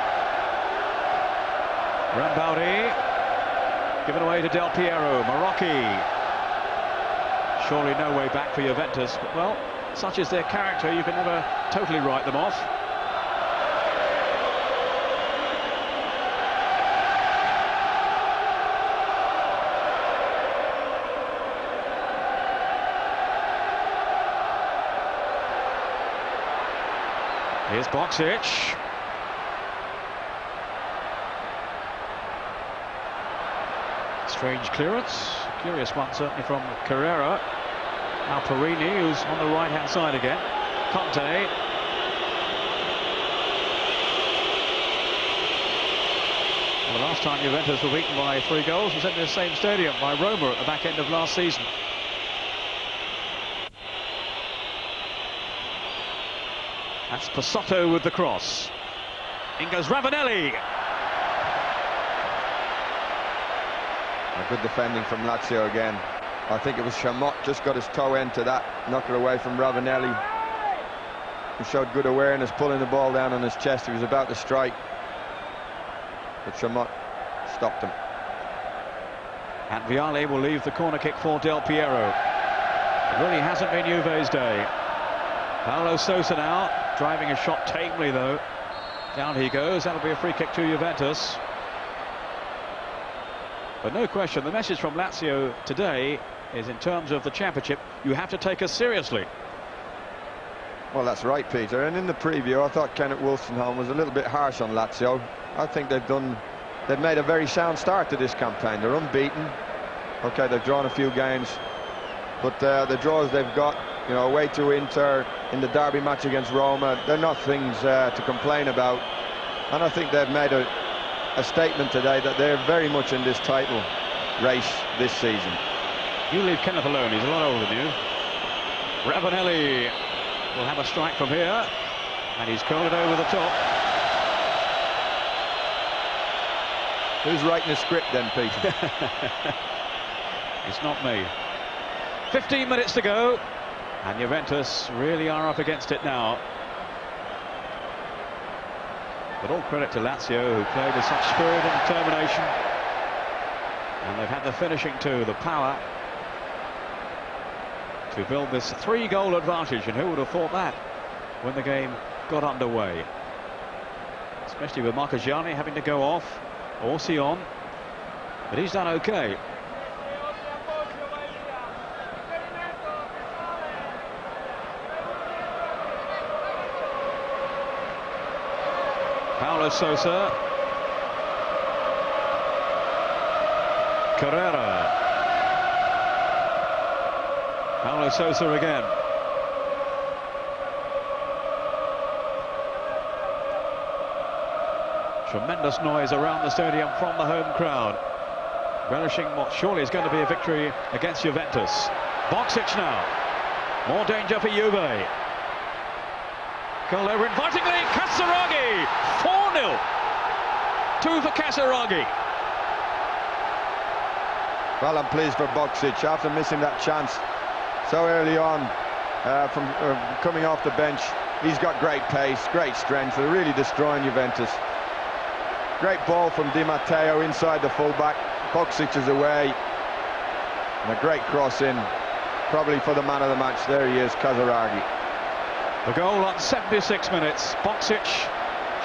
Rambaudi given away to Del Piero. Marocchi. Surely no way back for Juventus, but well, such is their character, you can never totally write them off. Here's Boksic. Strange clearance. Curious one, certainly, from Carrera. Now Porrini, who's on the right-hand side again. Conte. Well, the last time Juventus were beaten by 3 goals was in the same stadium by Roma at the back end of last season. That's Pessotto with the cross. In goes Ravanelli. Good defending from Lazio again. I think it was Chamot just got his toe into that, knocked it away from Ravanelli. He showed good awareness, pulling the ball down on his chest. He was about to strike, but Chamot stopped him. And Vialli will leave the corner kick for Del Piero. It really hasn't been Juve's day. Paulo Sousa now, driving a shot tamely though. Down he goes. That'll be a free kick to Juventus. But no question, the message from Lazio today is, in terms of the championship, you have to take us seriously. Well, that's right, Peter. And in the preview, I thought Kenneth Wolstenholme was a little bit harsh on Lazio. I think they've made a very sound start to this campaign. They're unbeaten. Okay, they've drawn a few games, but the draws they've got, you know, away to Inter, in the derby match against Roma, they're not things to complain about. And I think they've made a statement today that they're very much in this title race this season. You leave Kenneth alone, he's a lot older than you. Ravanelli will have a strike from here, and he's curled it over the top. Who's writing the script then, Peter? It's not me. 15 minutes to go, and Juventus really are up against it now. But all credit to Lazio, who played with such spirit and determination. And they've had the finishing too, the power to build this 3-goal advantage. And who would have thought that when the game got underway? Especially with Marchegiani having to go off, Orsi on. But he's done okay. Paulo Sousa. Carrera. Paulo Sousa again. Tremendous noise around the stadium from the home crowd, relishing what surely is going to be a victory against Juventus. Boksic now. More danger for Juve. Goal over invitingly. Casiraghi. 4-0. 2 for Casiraghi. Well, I'm pleased for Boksic after missing that chance so early on from coming off the bench. He's got great pace, great strength. They're really destroying Juventus. Great ball from Di Matteo inside the fullback. Boksic is away. And a great cross in, probably for the man of the match. There he is, Casiraghi. The goal on 76 minutes. Boksic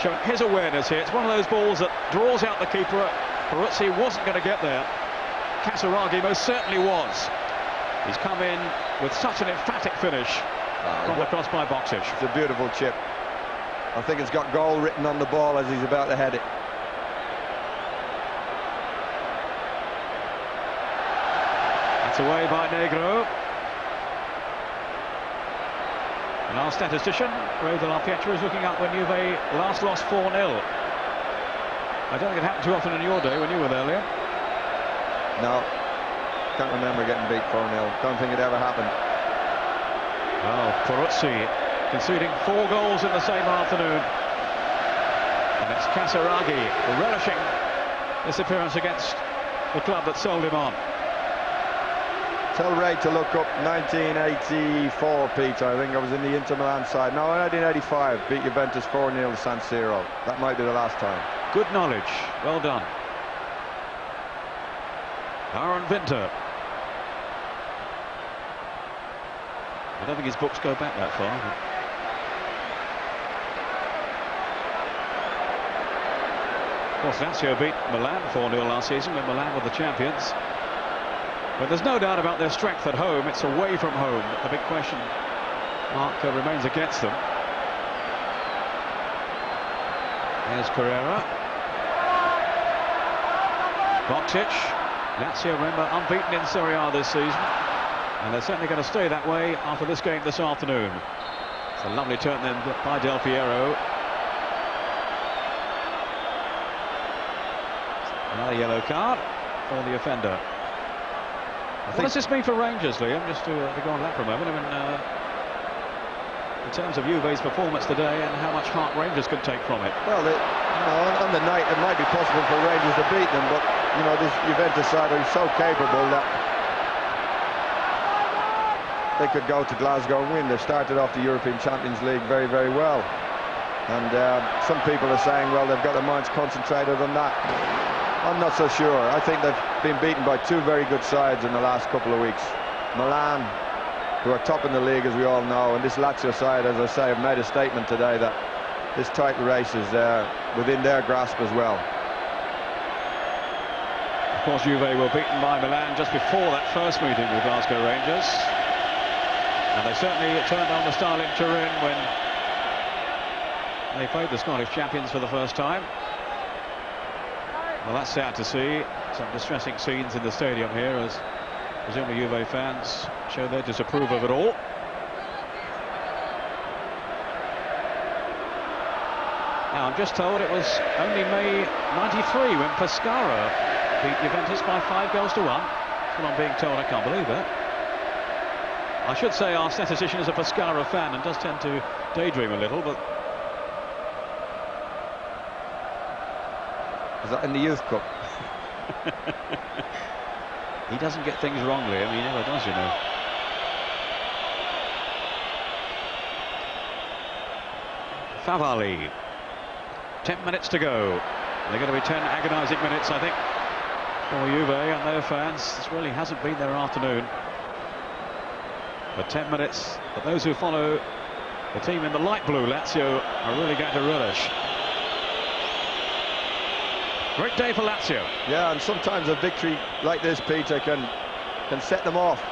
showing his awareness here. It's one of those balls that draws out the keeper. Peruzzi wasn't going to get there. Casiraghi most certainly was. He's come in with such an emphatic finish from the cross by Boksic. It's a beautiful chip. I think it's got goal written on the ball as he's about to head it. That's away by Negro. And our statistician, Rodolfo Pietro, is looking up when Juve last lost 4-0. I don't think it happened too often in your day when you were there, Leo. No, can't remember getting beat 4-0. Don't think it ever happened. Oh, Peruzzi conceding 4 goals in the same afternoon. And it's Casiraghi relishing this appearance against the club that sold him on. Tell Ray to look up 1984, Peter. I think I was in the Inter Milan side. No, 1985, beat Juventus 4-0 to San Siro. That might be the last time. Good knowledge. Well done. Aaron Winter. I don't think his books go back that far. Of course, Lazio beat Milan 4-0 last season when Milan were the champions. But there's no doubt about their strength at home. It's away from home. The big question mark remains against them. Here's Carrera. Boksic. Lazio, remember, unbeaten in Serie A this season. And they're certainly going to stay that way after this game this afternoon. It's a lovely turn then by Del Piero. Another yellow card for the offender. What does this mean for Rangers, Liam? Just to go on that for a moment. I mean, in terms of Juve's performance today and how much heart Rangers can take from it. Well, on the night it might be possible for Rangers to beat them, but you know, this Juventus side are so capable that they could go to Glasgow and win. They've started off the European Champions League very, very well. And some people are saying, well, they've got their minds concentrated on that. I'm not so sure. I think they've been beaten by 2 very good sides in the last couple of weeks. Milan, who are top in the league, as we all know, and this Lazio side, as I say, have made a statement today that this title race is within their grasp as well. Of course, Juve were beaten by Milan just before that first meeting with Glasgow Rangers. And they certainly turned on the style in Turin when they played the Scottish champions for the first time. Well, that's sad to see. Some distressing scenes in the stadium here as presumably Juve fans show their disapproval of it all. Now, I'm just told it was only May '93 when Pescara beat Juventus by 5-1. That's what I'm being told. I can't believe it. I should say our statistician is a Pescara fan and does tend to daydream a little, but... Is that in the Youth Cup? He doesn't get things wrong, Liam. He never does, you know. Favalli. 10 minutes to go. They're going to be 10 agonising minutes, I think, for Juve and their fans. This really hasn't been their afternoon. But 10 minutes that those who follow the team in the light blue, Lazio, are really going to relish. Great day for Lazio. Yeah, and sometimes a victory like this, Peter, can set them off.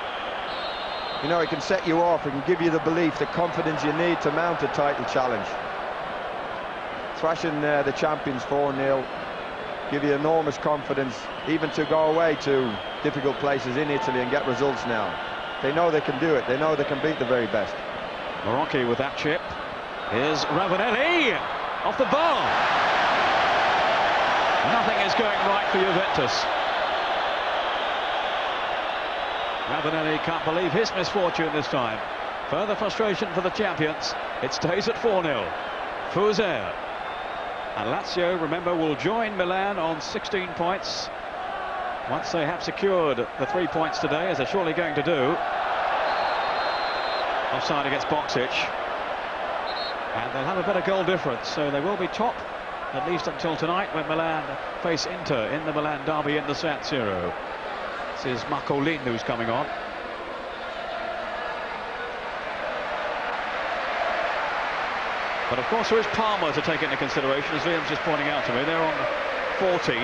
You know, it can set you off. It can give you the belief, the confidence you need to mount a title challenge. Thrashing the champions 4-0 give you enormous confidence, even to go away to difficult places in Italy and get results now. They know they can do it. They know they can beat the very best. Marocchi with that chip. Here's Ravanelli off the bar. Nothing is going right for Juventus. Ravanelli can't believe his misfortune this time. Further frustration for the champions. It stays at 4-0. Sousa. And Lazio, remember, will join Milan on 16 points once they have secured the 3 points today, as they're surely going to do. Offside against Boksic. And they'll have a better goal difference, so they will be top, at least until tonight, when Milan face Inter in the Milan derby in the San Siro. This is Marcolin who's coming on. But of course there is Parma to take into consideration, as Liam's just pointing out to me. They're on 14.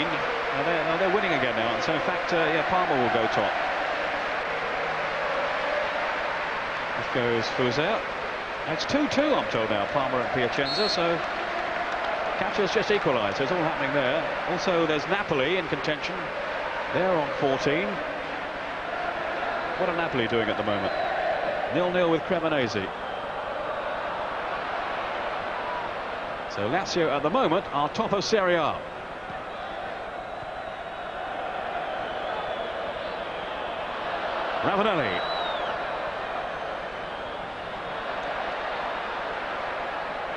They're winning again now, and so in fact, yeah, Parma will go top. This goes Sousa. It's 2-2, I'm told now, Parma and Piacenza, so catchers just equalised, so it's all happening there. Also, there's Napoli in contention. They're on 14. What are Napoli doing at the moment? 0-0 with Cremonese. So Lazio at the moment are top of Serie A. Ravanelli.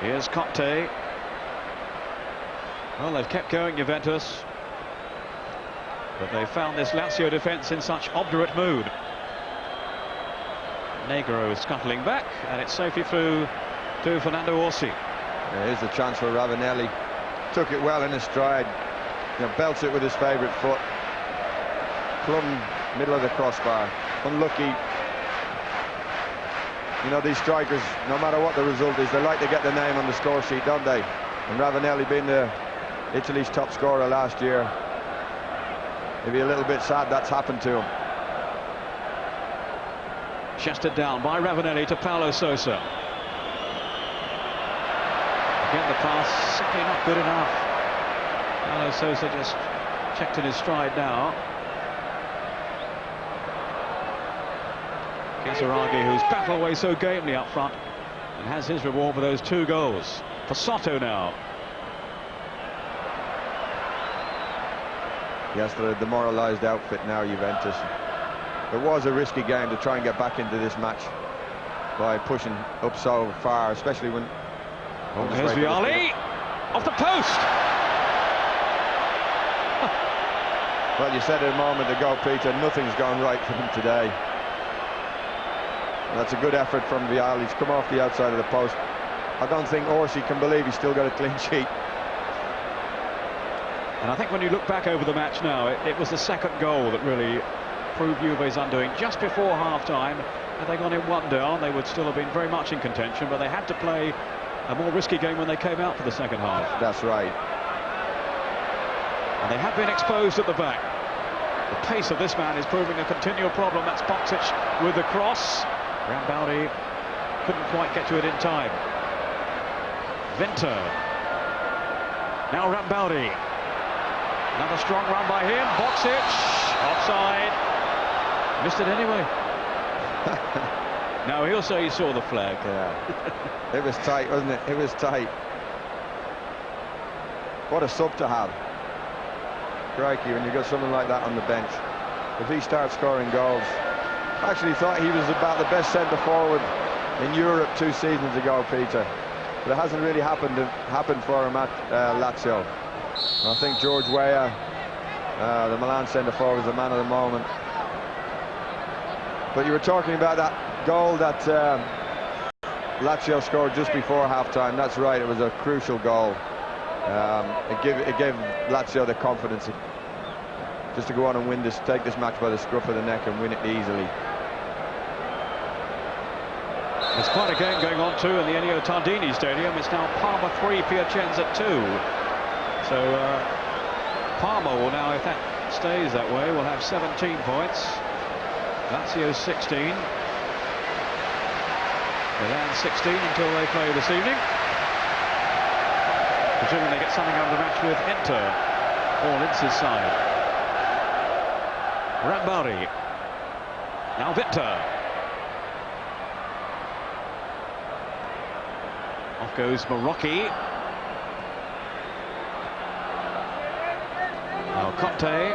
Here's Conte. Well, they've kept going, Juventus, but they found this Lazio defence in such obdurate mood. Negro is scuttling back, and it's safely through to Fernando Orsi. Here's the chance for Ravanelli. Took it well in his stride. You know, belts it with his favourite foot. Plumb middle of the crossbar. Unlucky. You know, these strikers, no matter what the result is, they like to get the name on the score sheet, don't they? And Ravanelli being Italy's top scorer last year, he'd be a little bit sad that's happened to him. Chested down by Ravanelli to Paulo Sousa. Again, the pass simply not good enough. Paulo Sousa just checked in his stride now. Casiraghi, who's battled away so gamely up front and has his reward for those 2 goals. Pessotto now. Yes, they're a demoralised outfit now, Juventus. It was a risky game to try and get back into this match by pushing up so far, especially when... Oh, here's Vialli off the post. Well, you said it a moment ago, Peter, nothing's gone right for him today. That's a good effort from Vialli. He's come off the outside of the post. I don't think Orsi can believe he's still got a clean sheet. And I think when you look back over the match now, it was the second goal that really proved Juve's undoing. Just before half-time, had they gone in 1 down, they would still have been very much in contention, but they had to play a more risky game when they came out for the second half. That's right. And they have been exposed at the back. The pace of this man is proving a continual problem. That's Boksic with the cross. Rambaudi couldn't quite get to it in time. Vinter. Now Rambaudi. Another strong run by him. Boksic. Offside. Missed it anyway. No, he'll say he saw the flag. Yeah. It was tight, wasn't it? It was tight. What a sub to have. Crikey, when you've got someone like that on the bench. If he starts scoring goals. I actually thought he was about the best centre-forward in Europe 2 seasons ago, Peter. But it hasn't really happened for him at Lazio. I think George Weah, the Milan centre-forward, is the man of the moment. But you were talking about that goal that Lazio scored just before half-time. That's right, it was a crucial goal. It gave Lazio the confidence just to go on and win this, take this match by the scruff of the neck and win it easily. There's quite a game going on too in the Ennio Tardini Stadium. It's now Parma 3, Piacenza 2. So Parma will now, if that stays that way, will have 17 points. Lazio 16. Milan 16 until they play this evening. Presuming they get something out of the match with Inter, all Inz's side. Rambaudi. Now Victor. Off goes Marocchi. Now Conte.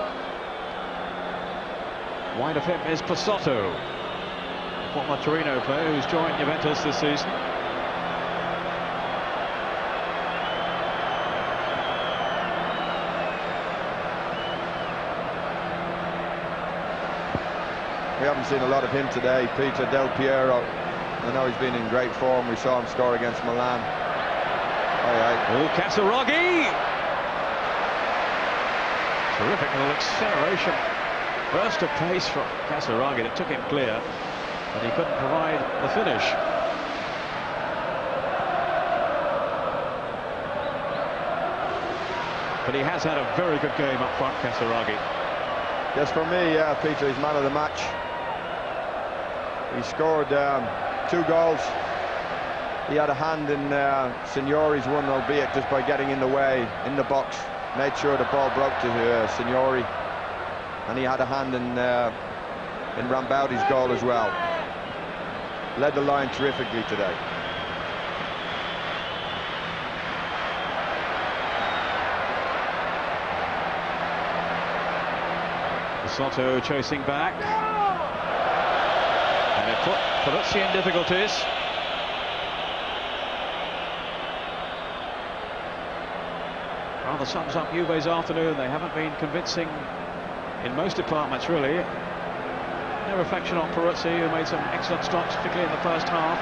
Wide of him is Pessotto, former Torino player who's joined Juventus this season. We haven't seen a lot of him today. Peter Del Piero, I know he's been in great form. We saw him score against Milan. All right. Oh, Casiraghi! Terrific little acceleration. Burst of pace from Casiraghi that took him clear, but he couldn't provide the finish. But he has had a very good game up front, Casiraghi. Yes, for me, Peter, he's man of the match. He scored 2 goals. He had a hand in Signori's one, albeit just by getting in the way, in the box. Made sure the ball broke to Signori. And he had a hand in Rambaudi's goal as well. Led the line terrifically today. Pessotto chasing back. And it put Peruzzi in difficulties. Rather sums up Juve's afternoon. They haven't been convincing in most departments, really. No reflection on Peruzzi, who made some excellent stops, particularly in the first half.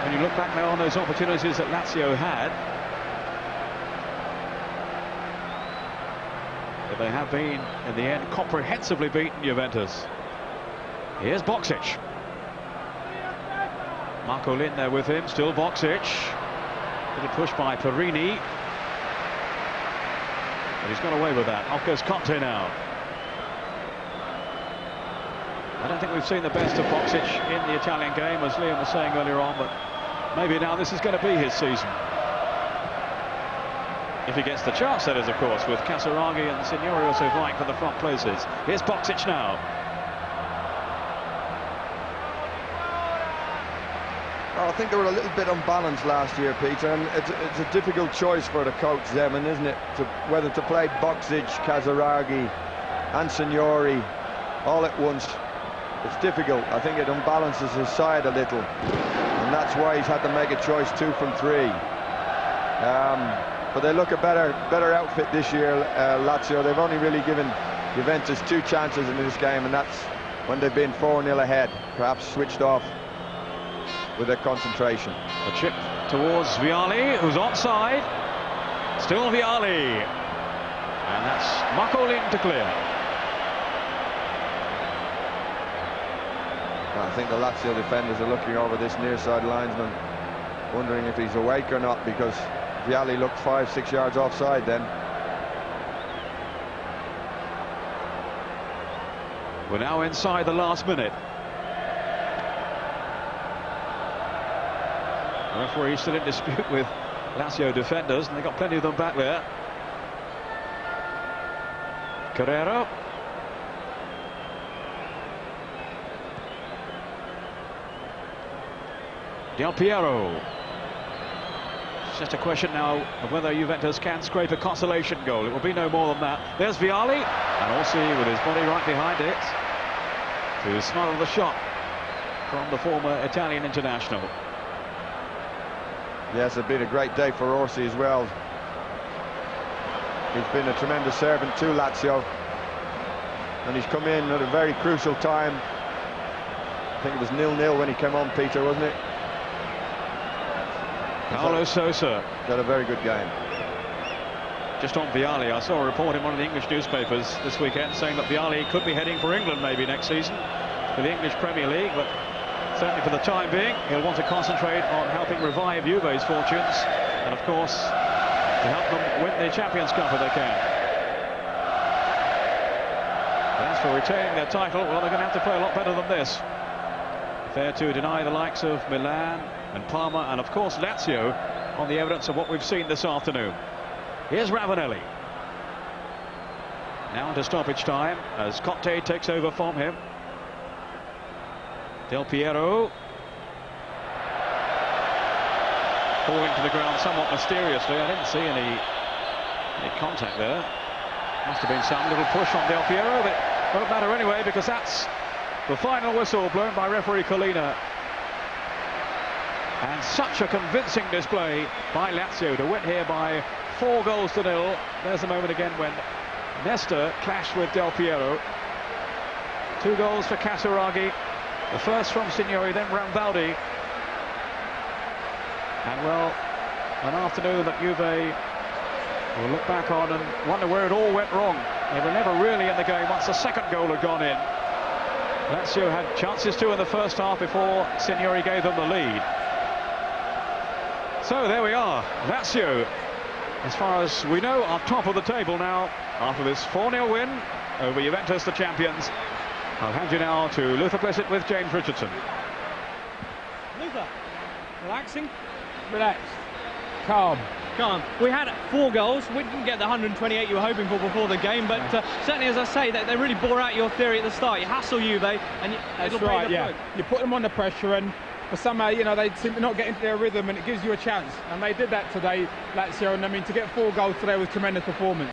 When you look back now on those opportunities that Lazio had, but they have been, in the end, comprehensively beaten Juventus. Here's Boksic. Marcolin there with him, still Boksic. Little push by Porrini. But he's got away with that. Off goes Conte now. I don't think we've seen the best of Boksic in the Italian game, as Liam was saying earlier on, but maybe now this is going to be his season. If he gets the chance, that is, of course, with Casiraghi and Signori also vying for the front places. Here's Boksic now. Oh, I think they were a little bit unbalanced last year, Peter, and it's a difficult choice for the coach, Zeman, isn't it? Whether to play Boksic, Casiraghi and Signori all at once. It's difficult. I think it unbalances his side a little, and that's why he's had to make a choice 2 from 3. But they look a better outfit this year, Lazio. They've only really given Juventus 2 chances in this game, and that's when they've been 4-0 ahead, perhaps switched off with their concentration. A chip towards Vialli, who's onside. Still Vialli, and that's Marcolin to clear. I think the Lazio defenders are looking over this near side linesman, wondering if he's awake or not, because Vialli looked 5-6 yards offside then. We're now inside the last minute. The referee still in dispute with Lazio defenders, and they've got plenty of them back there. Carrera. Del Piero. It's just a question now of whether Juventus can scrape a consolation goal. It will be no more than that. There's Vialli, and Orsi with his body right behind it to smother the shot from the former Italian international. Yes, it's been a great day for Orsi as well. He's been a tremendous servant to Lazio, and he's come in at a very crucial time. I think it was 0-0 when he came on, Peter, wasn't it? Paulo Sousa had a very good game. Just on Vialli, I saw a report in one of the English newspapers this weekend saying that Vialli could be heading for England maybe next season for the English Premier League, but certainly for the time being he'll want to concentrate on helping revive Juve's fortunes and of course to help them win the Champions Cup if they can. As for retaining their title, well, they're going to have to play a lot better than this. Fair to deny the likes of Milan and Parma and of course Lazio on the evidence of what we've seen this afternoon. Here's Ravanelli. Now into stoppage time as Conte takes over from him. Del Piero falling to the ground somewhat mysteriously. I didn't see any contact there. Must have been some little push on Del Piero, but it won't matter anyway because that's the final whistle blown by referee Collina. And such a convincing display by Lazio to win here by 4 goals to 0. There's a moment again when Nesta clashed with Del Piero. 2 goals for Casiraghi. The first from Signori, then Rambaudi. And well, an afternoon that Juve will look back on and wonder where it all went wrong. They were never really in the game once the second goal had gone in. Lazio had chances too in the first half before Signori gave them the lead. So there we are, Lazio, as far as we know, are top of the table now after this 4-0 win over Juventus, the champions. I'll hand you now to Luther Blissett with James Richardson. Luther, relaxing? Relaxed. Calm. Calm. We had 4 goals. We didn't get the 128 you were hoping for before the game, but certainly, as I say, they really bore out your theory at the start. You hassle Juve, and that's right, yeah. You put them under pressure, and for somehow, you know, they seem to not get into their rhythm, and it gives you a chance. And they did that today, Lazio, and I mean, to get 4 goals today was tremendous performance.